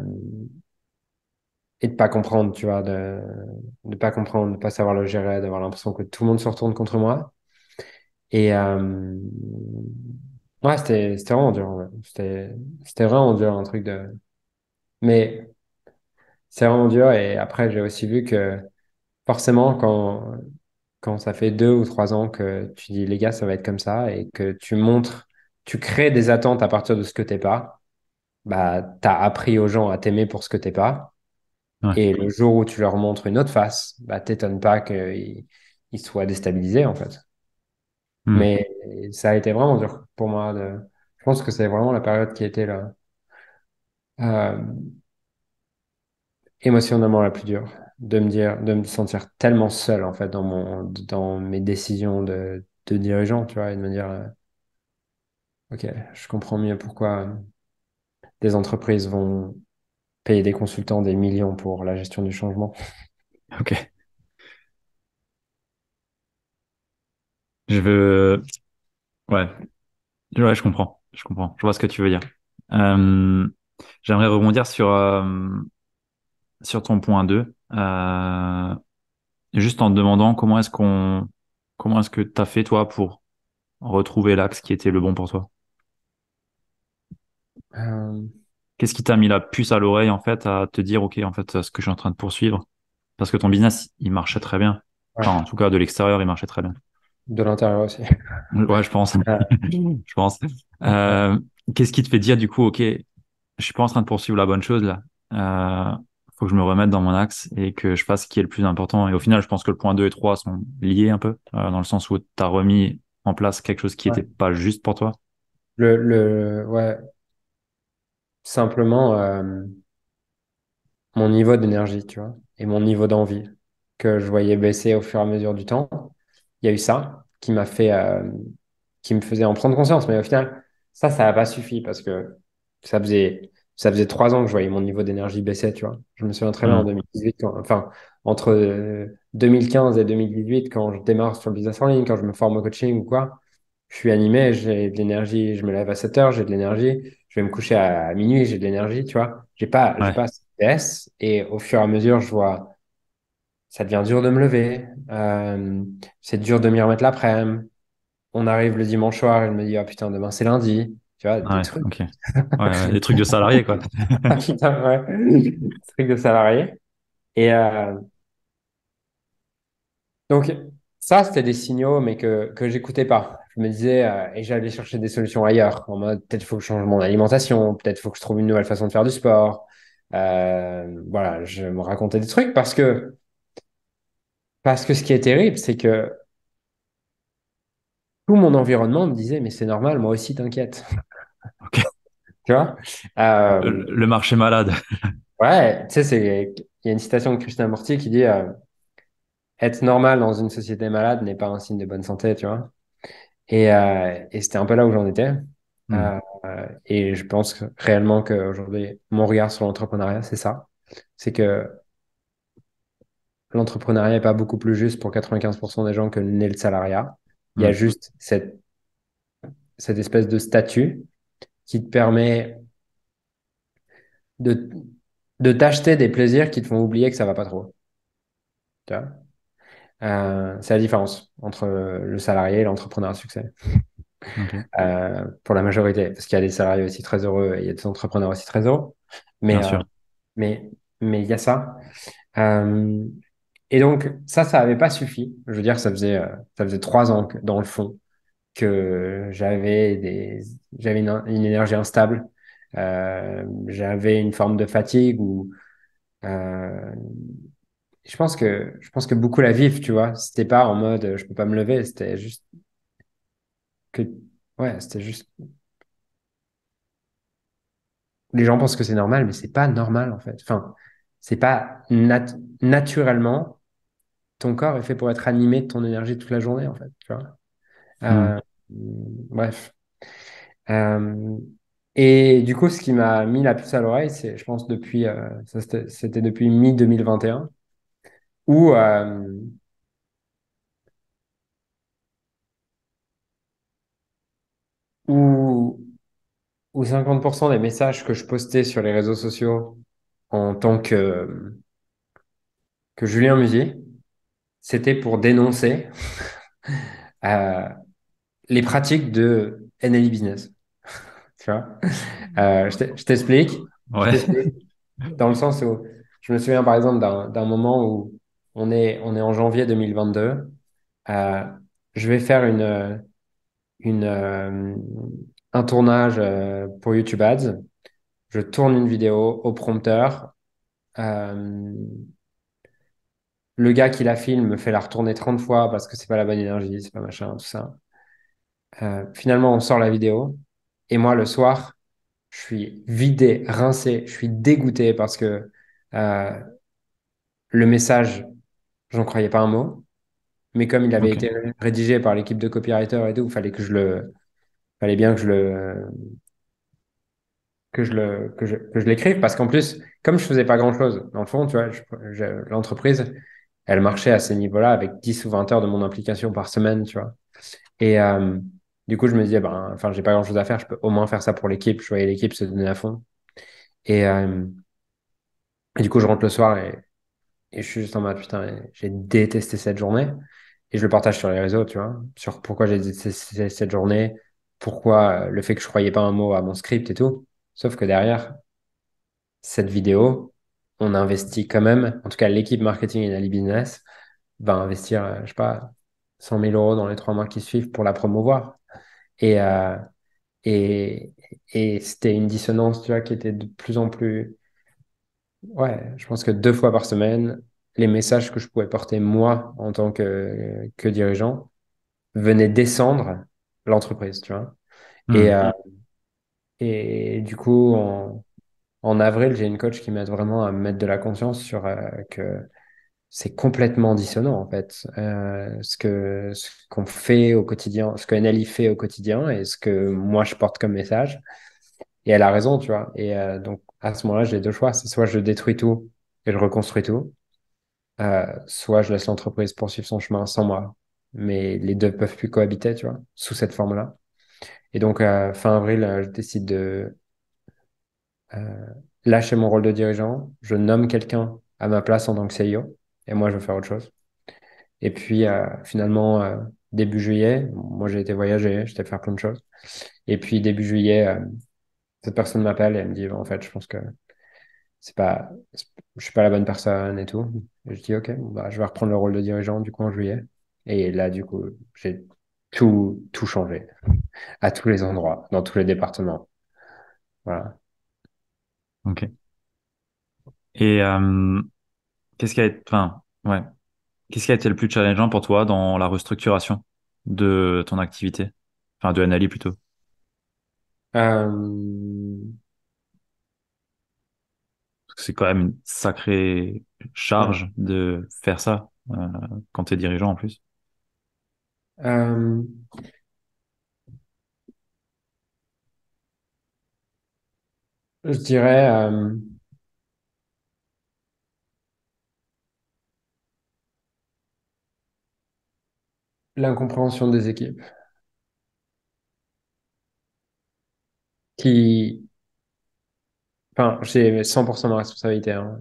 et de pas comprendre, tu vois, de pas comprendre, de pas savoir le gérer, d'avoir l'impression que tout le monde se retourne contre moi. Et ouais, c'était vraiment dur. Ouais. C'était vraiment dur, un truc de. Mais c'est vraiment dur. Et après, j'ai aussi vu que forcément, quand ça fait 2 ou 3 ans que tu dis, les gars, ça va être comme ça, et que tu crées des attentes à partir de ce que t'es pas, bah, t'as appris aux gens à t'aimer pour ce que t'es pas. Ouais. Et le jour où tu leur montres une autre face, bah, t'étonnes pas qu'ils soient déstabilisés, en fait. Hmm. Mais ça a été vraiment dur pour moi. Je pense que c'est vraiment la période qui était là, euh, émotionnellement la plus dure. De me sentir tellement seul, en fait, dans mes décisions de dirigeant, tu vois, et de me dire, OK, je comprends mieux pourquoi des entreprises vont payer des consultants des millions pour la gestion du changement. Ok. Je veux. Ouais. Ouais, je comprends. Je comprends. Je vois ce que tu veux dire. Euh, J'aimerais rebondir sur ton point 2. Juste en te demandant comment est-ce que tu as fait toi pour retrouver l'axe qui était le bon pour toi? Euh, Qu'est-ce qui t'a mis la puce à l'oreille en fait à te dire ok en fait ce que je suis en train de poursuivre parce que ton business il marchait très bien. ouais, Enfin en tout cas de l'extérieur il marchait très bien. de l'intérieur aussi. Ouais je pense. Euh, Je pense. ouais. Euh, Qu'est-ce qui te fait dire du coup ok je suis pas en train de poursuivre la bonne chose là. Faut que je me remette dans mon axe et que je fasse ce qui est le plus important. Et au final, je pense que le point 2 et 3 sont liés un peu, dans le sens où tu as remis en place quelque chose qui était Ouais. pas juste pour toi. Ouais, simplement, mon niveau d'énergie, tu vois, et mon niveau d'envie que je voyais baisser au fur et à mesure du temps. Il y a eu ça qui me faisait en prendre conscience. Mais au final, ça n'a pas suffi parce que ça faisait 3 ans que je voyais mon niveau d'énergie baisser, tu vois. Je me souviens très bien en Hmm. 2018, enfin, entre 2015 et 2018, quand je démarre sur le business en ligne, quand je me forme au coaching ou quoi, je suis animé, j'ai de l'énergie, je me lève à 7 heures, j'ai de l'énergie, je vais me coucher à minuit, j'ai de l'énergie, tu vois. J'ai Ouais, pas cette baisse et au fur et à mesure, je vois, ça devient dur de me lever, c'est dur de m'y remettre l'après-midi. On arrive le dimanche soir et je me dis, ah putain, demain c'est lundi, tu vois, des ouais, trucs. ok. Ouais, ouais, des trucs de salarié quoi. Ah putain, ouais, des trucs de salarié. Et donc, ça, c'était des signaux, mais que j'écoutais pas. Je me disais, et j'allais chercher des solutions ailleurs, en mode, peut-être faut que je change mon alimentation, peut-être faut que je trouve une nouvelle façon de faire du sport. Voilà, je me racontais des trucs parce que ce qui est terrible, c'est que tout mon environnement me disait, mais c'est normal, moi aussi, t'inquiète. Ok. Tu vois? Euh, Le marché malade. ouais, tu sais, il y a une citation de Krishnamurti qui dit, être normal dans une société malade n'est pas un signe de bonne santé, tu vois? Et c'était un peu là où j'en étais. Hmm. Euh, et je pense réellement qu'aujourd'hui, mon regard sur l'entrepreneuriat, c'est ça. C'est que l'entrepreneuriat n'est pas beaucoup plus juste pour 95% des gens que n'est le salariat. Il y a Hmm. juste cette espèce de statut qui te permet de, de t'acheter des plaisirs qui te font oublier que ça va pas trop. Tu vois. C'est la différence entre le salarié et l'entrepreneur à succès. Ok, Pour la majorité, parce qu'il y a des salariés aussi très heureux et il y a des entrepreneurs aussi très heureux. Mais bien euh, sûr. mais mais il y a ça. Euh, et donc ça avait pas suffi. Je veux dire, ça faisait 3 ans que, dans le fond, que j'avais une énergie instable. J'avais une forme de fatigue où euh, je pense que beaucoup la vivent, tu vois. C'était pas en mode je peux pas me lever, c'était juste que ouais, c'était juste les gens pensent que c'est normal, mais c'est pas normal en fait. Enfin, c'est pas naturellement ton corps est fait pour être animé de ton énergie toute la journée en fait, tu vois. Hmm. Bref. Euh, et du coup, ce qui m'a mis la puce à l'oreille, c'est, je pense, c'était depuis mi-2021, où, euh, où, où 50% des messages que je postais sur les réseaux sociaux en tant que Julien Musi, c'était pour dénoncer euh, les pratiques de NLE Business. Tu vois? Je t'explique. Je Ouais. t'explique dans le sens où je me souviens par exemple d'un moment où on est en janvier 2022. Euh, je vais faire une, un tournage pour YouTube Ads. Je tourne une vidéo au prompteur. Euh, le gars qui la filme me fait la retourner 30 fois parce que c'est pas la bonne énergie, c'est pas machin, tout ça. Finalement, on sort la vidéo. Et moi, le soir, je suis vidé, rincé, je suis dégoûté parce que euh, le message, j'en croyais pas un mot. Mais comme il avait Ok. été rédigé par l'équipe de copywriters et tout, fallait bien que je l'écrive parce qu'en plus, comme je faisais pas grand-chose, dans le fond, tu vois, l'entreprise, elle marchait à ces niveaux-là avec 10 ou 20 heures de mon implication par semaine, tu vois. Et du coup, je me disais, ben, enfin, j'ai pas grand-chose à faire, je peux au moins faire ça pour l'équipe. Je voyais l'équipe se donner à fond. Et, euh, et du coup, je rentre le soir et je suis juste en mode, putain, j'ai détesté cette journée. Et je le partage sur les réseaux, tu vois, sur pourquoi j'ai détesté cette journée, pourquoi le fait que je croyais pas un mot à mon script et tout. Sauf que derrière, cette vidéo, on investit quand même, en tout cas l'équipe marketing et l'Ali Business va investir, je sais pas, 100 000 euros dans les 3 mois qui suivent pour la promouvoir. Et, euh, et, et c'était une dissonance, tu vois, qui était de plus en plus... Ouais, je pense que 2 fois par semaine, les messages que je pouvais porter moi en tant que dirigeant venaient descendre l'entreprise, tu vois. Et, Hmm. euh, et du coup, en avril, j'ai une coach qui m'aide vraiment à me mettre de la conscience sur que c'est complètement dissonant en fait. Ce qu'on fait au quotidien, ce que NLI fait au quotidien et ce que moi je porte comme message. Et elle a raison, tu vois. Et donc à ce moment-là, j'ai deux choix. C'est soit je détruis tout et je reconstruis tout, soit je laisse l'entreprise poursuivre son chemin sans moi. Mais les deux peuvent plus cohabiter, tu vois, sous cette forme-là. Et donc fin avril, je décide de euh, lâcher mon rôle de dirigeant. Je nomme quelqu'un à ma place en tant que CEO. Et moi, je veux faire autre chose. Et puis, finalement, début juillet, moi, j'ai été voyager, j'étais faire plein de choses. Et puis, début juillet, cette personne m'appelle et elle me dit, en fait, je pense que c'est pas, je suis pas la bonne personne et tout. Et je dis, OK, bon, bah, je vais reprendre le rôle de dirigeant, du coup, en juillet. Et là, du coup, j'ai tout changé, à tous les endroits, dans tous les départements. Voilà. Ok. Et qu'est-ce qui a été, enfin, ouais. Qu'est-ce qui a été le plus challengeant pour toi dans la restructuration de ton activité? Enfin, de Anali plutôt. Euh, Parce que c'est quand même une sacrée ouais. charge de faire ça quand tu es dirigeant en plus. Euh, Je dirais l'incompréhension des équipes qui, enfin, j'ai 100% ma responsabilité, hein.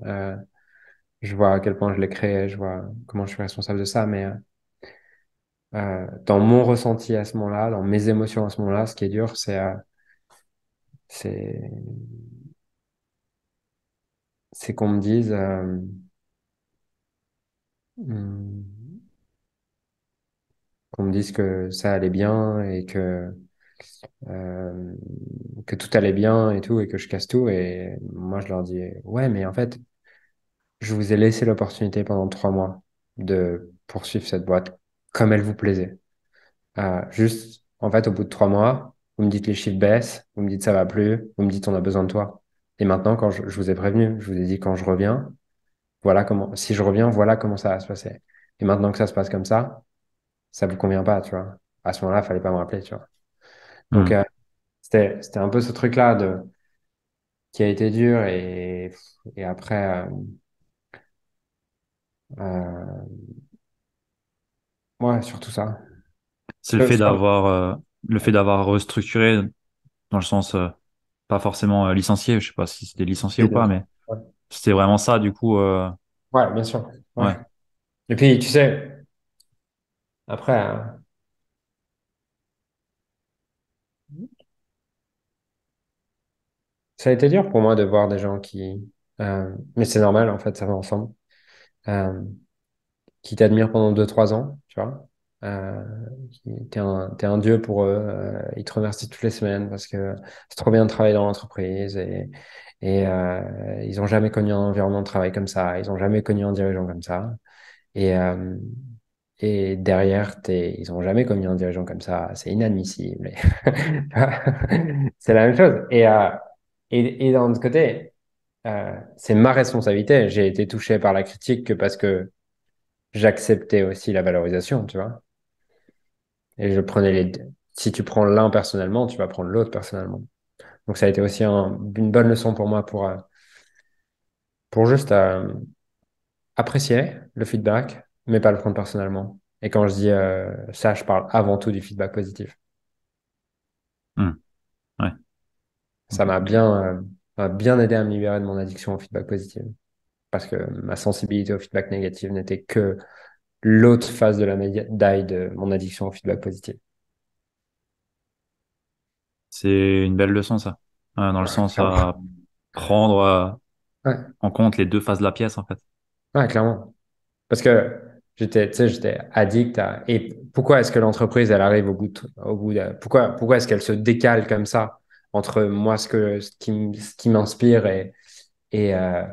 Je vois à quel point je l'ai créé, je vois comment je suis responsable de ça, mais dans mon ressenti à ce moment-là, dans mes émotions à ce moment-là, ce qui est dur, c'est, c'est qu'on me dise, hmm, qu'on me dise que ça allait bien et euh, que tout allait bien et tout, et que je casse tout. Et moi, je leur dis, ouais, mais en fait, je vous ai laissé l'opportunité pendant 3 mois de poursuivre cette boîte comme elle vous plaisait. Juste, en fait, au bout de 3 mois, vous me dites les chiffres baissent, vous me dites ça va plus, vous me dites on a besoin de toi. Et maintenant, quand je vous ai prévenu, je vous ai dit quand je reviens, voilà comment, si je reviens, voilà comment ça va se passer. Et maintenant que ça se passe comme ça vous convient pas, tu vois. À ce moment-là, il fallait pas me rappeler, tu vois. Donc, Hmm. c'était un peu ce truc-là qui a été dur et après, euh, ouais, surtout ça. C'est le fait d'avoir restructuré dans le sens, pas forcément licencié, je sais pas si c'était licencié Les ou pas, deux. mais Ouais, c'était vraiment ça, du coup, ouais, bien sûr. Ouais. ouais. Et puis, tu sais, après, ça a été dur pour moi de voir des gens mais c'est normal, en fait, ça va ensemble, euh, qui t'admirent pendant 2, 3 ans, tu vois. Euh, t'es un dieu pour eux, ils te remercient toutes les semaines parce que c'est trop bien de travailler dans l'entreprise et ils ont jamais connu un environnement de travail comme ça, ils ont jamais connu un dirigeant comme ça. Et, euh, et derrière, ils ont jamais connu un dirigeant comme ça. C'est inadmissible. C'est la même chose. Et d'un autre côté, c'est ma responsabilité. J'ai été touché par la critique que parce que j'acceptais aussi la valorisation, tu vois. Et je prenais les deux. Si tu prends l'un personnellement, tu vas prendre l'autre personnellement. Donc ça a été aussi une bonne leçon pour moi pour juste apprécier le feedback, mais pas le prendre personnellement. Et quand je dis ça, je parle avant tout du feedback positif. Hmm. Ouais. Ça Ok. m'a bien aidé à me libérer de mon addiction au feedback positif. Parce que ma sensibilité au feedback négatif n'était que l'autre face de la médaille de mon addiction au feedback positif. C'est une belle leçon, ça. Dans le Ouais, sens clairement. à prendre Ouais, en compte les deux faces de la pièce, en fait. ouais, clairement. Parce que tu sais, j'étais addict à. Et pourquoi est-ce que l'entreprise, elle arrive pourquoi est-ce qu'elle se décale comme ça entre moi, ce qui m'inspire et, euh,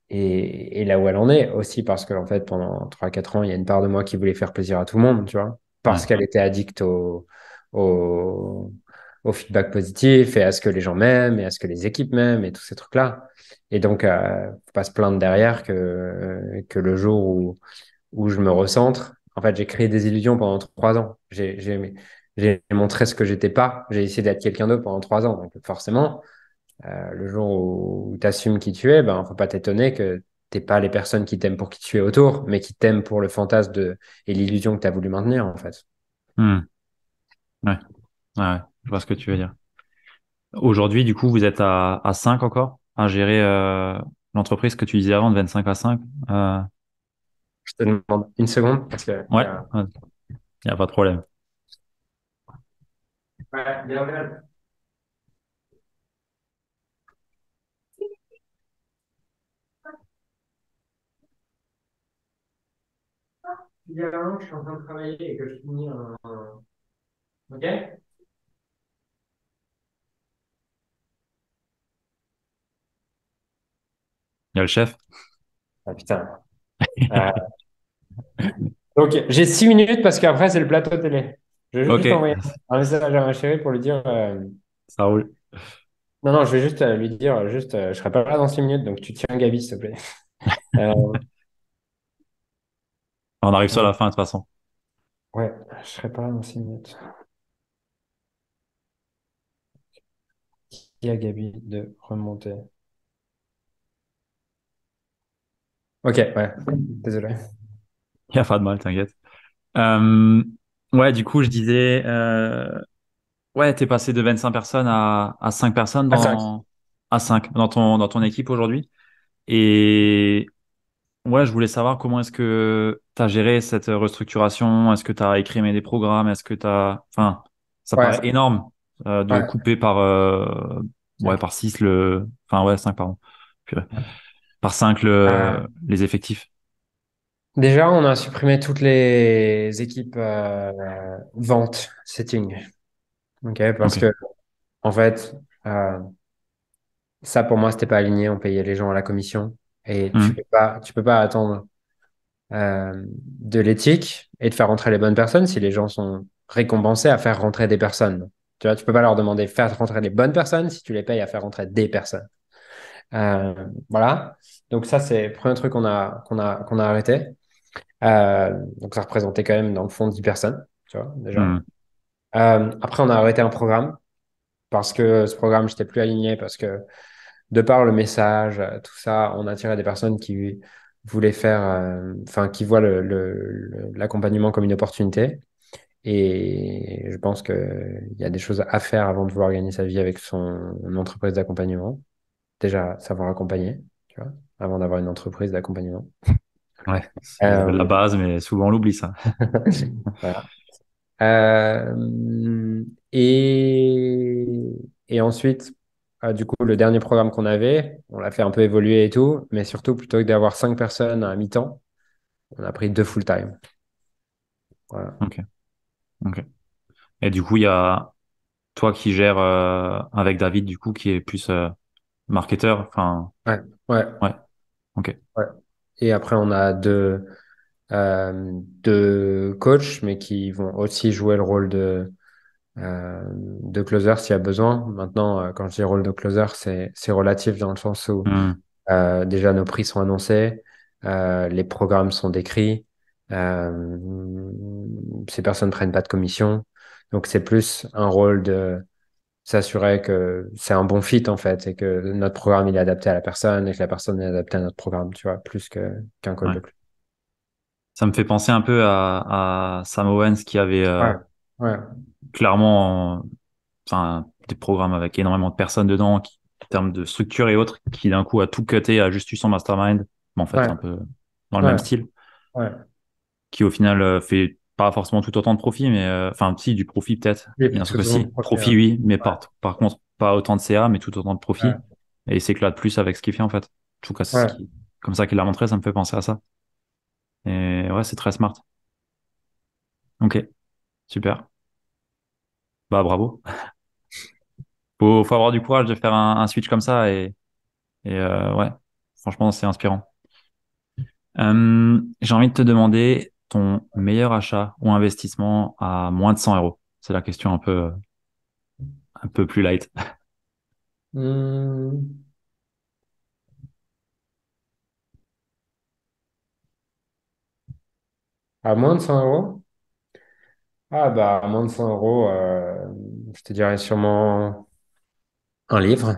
et là où elle en est aussi parce qu'en fait, pendant 3 4 ans, il y a une part de moi qui voulait faire plaisir à tout le monde, tu vois, Ouais. parce qu'elle était addicte au, au feedback positif et à ce que les gens m'aiment et à ce que les équipes m'aiment et tous ces trucs-là. Et donc, faut pas se plaindre derrière que le jour où je me recentre, en fait, j'ai créé des illusions pendant 3 ans. J'ai montré ce que j'étais pas. J'ai essayé d'être quelqu'un d'autre pendant 3 ans. Donc, forcément, le jour où tu assumes qui tu es, ben, faut pas t'étonner que t'es pas les personnes qui t'aiment pour qui tu es autour, mais qui t'aiment pour le fantasme et l'illusion que tu as voulu maintenir, en fait. Hmm. Ouais. Ouais, ouais. Je vois ce que tu veux dire. Aujourd'hui, du coup, vous êtes à 5 encore à gérer l'entreprise que tu disais avant de 25 à 5. Euh, Je te demande une seconde parce que ouais, il n'y a pas de problème. ouais, il y a un que je suis en train de travailler et que je finis Ok? Il y a le chef. Ah putain. Euh, donc, j'ai 6 minutes parce qu'après, c'est le plateau télé. Je vais Ok, juste envoyer un message à ma chérie pour lui dire. ça roule. Non, non, je vais juste lui dire, je serai pas là dans 6 minutes, donc tu tiens Gabi, s'il te plaît. Euh, On arrive sur euh, la fin de toute façon. ouais, je serai pas là dans 6 minutes. Dis à Gabi de remonter. Ok, ouais. Désolé. Il n'y a pas de mal, t'inquiète. Euh, ouais, du coup, je disais, ouais, t'es passé de 25 personnes à 5 personnes À 5. à 5 dans ton équipe aujourd'hui. Et ouais, je voulais savoir comment est-ce que tu as géré cette restructuration. Est-ce que tu as écrit des programmes? Est-ce que tu as... Enfin, ça paraît Ouais, énorme de ouais. couper par, ouais, 5. par 6 le... Enfin, ouais, 5 pardon. Purée. Par 5 les effectifs. Déjà, on a supprimé toutes les équipes vente, setting. Ok, parce Ok. que, en fait, euh, ça pour moi, c'était pas aligné. On payait les gens à la commission. Et Hmm. tu peux pas attendre de l'éthique et de faire rentrer les bonnes personnes si les gens sont récompensés à faire rentrer des personnes. Tu vois, tu peux pas leur demander de faire rentrer les bonnes personnes si tu les payes à faire rentrer des personnes. Euh, voilà. Donc ça, c'est le premier truc qu'on a arrêté. Donc ça représentait quand même dans le fond 10 personnes, tu vois, déjà. Hmm. Après, on a arrêté un programme parce que ce programme, j'étais plus aligné parce que de par le message, tout ça, on attirait des personnes qui voulaient faire, enfin, qui voient l'accompagnement comme une opportunité. Et je pense qu'il y a des choses à faire avant de vouloir gagner sa vie avec son entreprise d'accompagnement. Déjà, savoir accompagner, tu vois, avant d'avoir une entreprise d'accompagnement. Ouais, c'est la Euh, base, mais souvent on l'oublie ça. voilà. Et, et ensuite, du coup, le dernier programme qu'on avait, on l'a fait un peu évoluer et tout, mais surtout, plutôt que d'avoir 5 personnes à mi-temps, on a pris 2 full-time. Voilà. Ok, ok. Et du coup, il y a toi qui gères avec David, du coup, qui est plus marketeur. Enfin, Ouais, ouais, ouais, ok. ouais. Et après, on a deux coachs, mais qui vont aussi jouer le rôle de closer s'il y a besoin. Maintenant, quand je dis rôle de closer, c'est relatif dans le sens où Hmm. déjà, nos prix sont annoncés, les programmes sont décrits, euh, ces personnes ne prennent pas de commission. Donc, c'est plus un rôle de s'assurer que c'est un bon fit, en fait, et que notre programme il est adapté à la personne et que la personne est adaptée à notre programme, tu vois, plus qu'un call Ouais. de plus. Ça me fait penser un peu à Sam Owens qui avait Ouais, ouais, clairement enfin, des programmes avec énormément de personnes dedans, en termes de structure et autres, qui d'un coup a tout cuté, a juste eu son mastermind. Mais en fait, ouais, c'est un peu dans le même ouais, style, ouais. qui au final fait pas forcément tout autant de profit, mais enfin, si, du profit peut-être. Et Bien puis, sûr tout que le monde si. profite, Profit, ouais. oui, mais Ouais, par contre, pas autant de CA, mais tout autant de ouais, profit. Et il s'éclate plus avec ce qu'il fait, en fait. En tout cas, c'est ce ouais. qui, comme ça qu'il l'a montré, ça me fait penser à ça. Et ouais, c'est très smart. Ok, super. Bah, bravo. Faut avoir du courage de faire un switch comme ça et ouais, franchement, c'est inspirant. J'ai envie de te demander ton meilleur achat ou investissement à moins de 100 euros. C'est la question un peu plus light. Hmm. À moins de 100 euros? Ah bah, à moins de 100 euros, je te dirais sûrement un livre.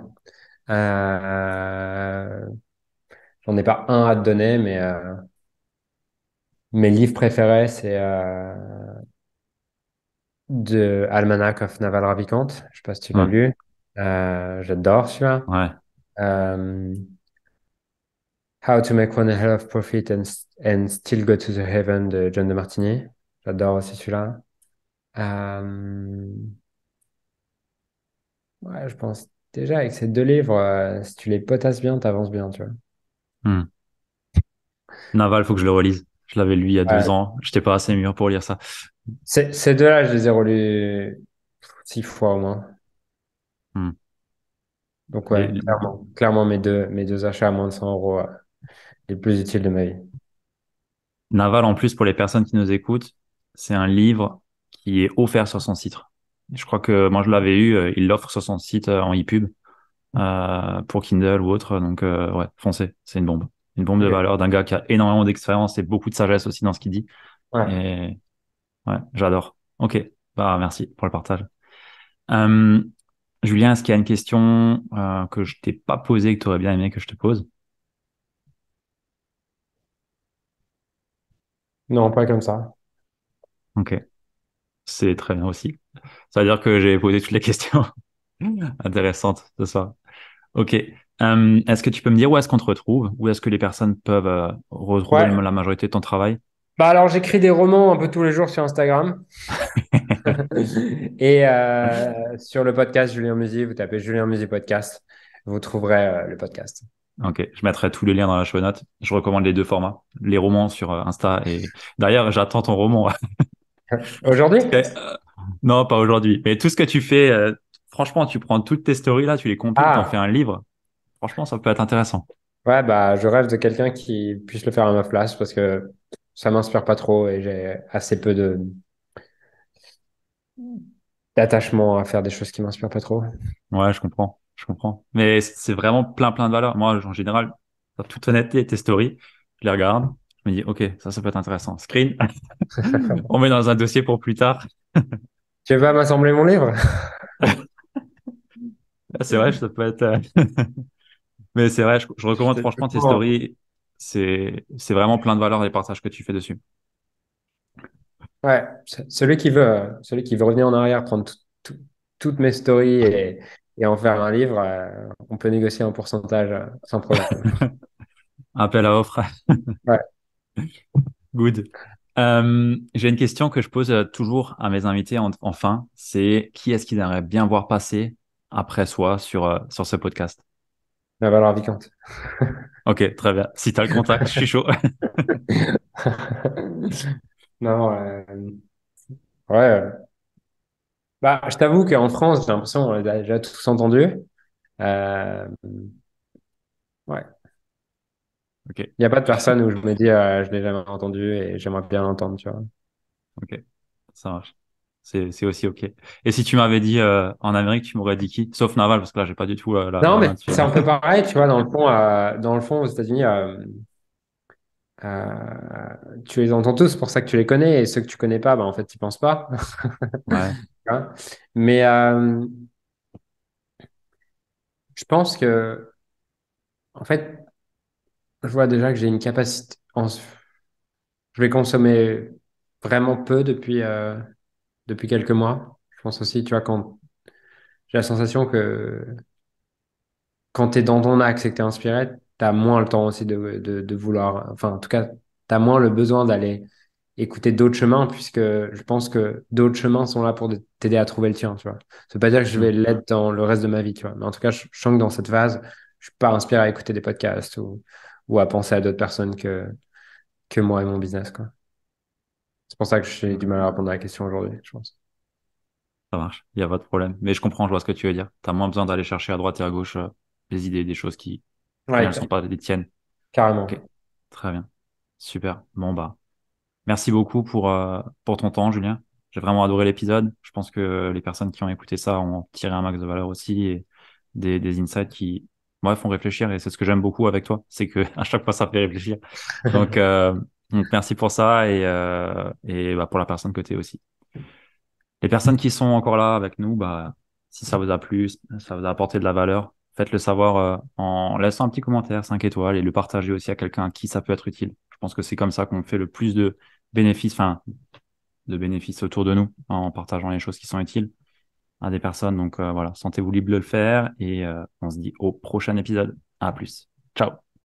J'en ai pas un à te donner, mais mes livres préférés, c'est de Almanac of Naval Ravikant. Je sais pas si tu l'as Ouais, lu. J'adore celui-là. ouais. Euh, How to Make One Hell of Profit and Still Go to the Heaven de John de Martini. J'adore aussi celui-là. Euh, ouais, je pense déjà avec ces 2 livres, si tu les potasses bien, t'avances bien, tu vois. Hmm. Naval, faut que je le relise. Je l'avais lu il y a deux Ouais. ans. J'étais pas assez mûr pour lire ça. Ces 2-là, je les ai relus 6 fois au moins. Hmm. Donc ouais, Les- clairement mes deux achats à moins de 100 euros, les plus utiles de ma vie. Naval, en plus, pour les personnes qui nous écoutent, c'est un livre qui est offert sur son site. Je crois que moi, je l'avais eu, il l'offre sur son site en e-pub. Pour Kindle ou autre. Donc, ouais, foncez, c'est une bombe. Une bombe de Ok. valeur d'un gars qui a énormément d'expérience et beaucoup de sagesse aussi dans ce qu'il dit. Ouais. Et ouais, j'adore. Ok, bah merci pour le partage. Euh, Julien, est-ce qu'il y a une question que je t'ai pas posée que tu aurais bien aimé que je te pose? Non, pas comme ça. Ok, c'est très bien aussi. Ça veut dire que j'ai posé toutes les questions intéressantes ce soir. Ok. Est-ce que tu peux me dire où est-ce qu'on te retrouve? Où est-ce que les personnes peuvent retrouver Ouais. la majorité de ton travail? Bah alors, j'écris des romans un peu tous les jours sur Instagram. Et sur le podcast Julien Musy, vous tapez Julien Musy Podcast, vous trouverez le podcast. Ok, je mettrai tous les liens dans la show note. Je recommande les deux formats, les romans sur Insta et d'ailleurs, j'attends ton roman. Aujourd'hui? Non, pas aujourd'hui. Mais tout ce que tu fais, franchement, tu prends toutes tes stories là, tu les compiles, t'en fais Ah, un livre. Franchement, ça peut être intéressant. ouais, bah je rêve de quelqu'un qui puisse le faire à ma place parce que ça m'inspire pas trop et j'ai assez peu de d'attachement à faire des choses qui m'inspirent pas trop. Ouais, je comprends, je comprends. Mais c'est vraiment plein de valeurs. Moi, en général, dans toute honnêteté, tes stories, je les regarde, je me dis, ok, ça peut être intéressant. Screen, on met dans un dossier pour plus tard. Tu veux pas m'assembler mon livre? C'est vrai, ça peut être. Mais c'est vrai, je Je recommande te- franchement tes stories. C'est vraiment plein de valeurs les partages que tu fais dessus. Ouais, celui qui veut revenir en arrière, prendre toutes mes stories et en faire un livre, on peut négocier un pourcentage sans problème. Appel à offre. Ouais. Good. J'ai une question que je pose toujours à mes invités en fin, c'est qui est-ce qu'ils aimeraient bien voir passer après soi sur ce podcast? La valeur vivante. Ok, très bien. Si tu as le contact, je suis chaud. Non, ouais. Bah, je t'avoue qu'en France, j'ai l'impression qu'on les a déjà tous entendus. Euh, ouais. Ok, Il n'y a pas de personne où je me dis, je l'ai jamais entendu et j'aimerais bien l'entendre, tu vois. ok, ça marche. C'est aussi ok. Et si tu m'avais dit en Amérique, tu m'aurais dit qui? Sauf Naval, parce que là, j'ai pas du tout Non, la mais main dessus. c'est un peu pareil, tu vois, dans le fond, aux États-Unis, tu les entends tous, c'est pour ça que tu les connais, et ceux que tu connais pas, bah, en fait, tu penses pas. Ouais. Hein. Mais je pense que, en fait, je vois déjà que j'ai une capacité. Je vais consommer vraiment peu depuis quelques mois. Je pense aussi, tu vois, quand j'ai la sensation que quand tu es dans ton axe et que tu es inspiré, tu as moins le temps aussi de vouloir. Enfin, en tout cas, tu as moins le besoin d'aller écouter d'autres chemins, puisque je pense que d'autres chemins sont là pour t'aider à trouver le tien, tu vois. Ça veut pas dire que je Hmm. vais l'être dans le reste de ma vie, tu vois. Mais en tout cas, je sens que dans cette phase, je suis pas inspiré à écouter des podcasts ou à penser à d'autres personnes que moi et mon business, quoi. C'est pour ça que j'ai du mal à répondre à la question aujourd'hui, je pense. Ça marche. Il n'y a pas de problème. Mais je comprends, je vois ce que tu veux dire. Tu as moins besoin d'aller chercher à droite et à gauche des idées, des choses qui, au Ouais, final, ne sont pas les tiennes. Ok, carrément. très bien. Super. Bon, bah. Merci beaucoup pour ton temps, Julien. J'ai vraiment adoré l'épisode. Je pense que les personnes qui ont écouté ça ont tiré un max de valeur aussi et des insights qui, ouais, font réfléchir. Et c'est ce que j'aime beaucoup avec toi, c'est que à chaque fois, ça fait réfléchir. Donc, euh, donc merci pour ça et bah, pour la personne que tu es aussi. Les personnes qui sont encore là avec nous, bah, si ça vous a plu, ça vous a apporté de la valeur, faites-le savoir en laissant un petit commentaire, 5 étoiles, et le partager aussi à quelqu'un à qui ça peut être utile. Je pense que c'est comme ça qu'on fait le plus de bénéfices, enfin, de bénéfices autour de nous, en partageant les choses qui sont utiles à des personnes. Donc voilà, sentez-vous libre de le faire et on se dit au prochain épisode. À plus. Ciao.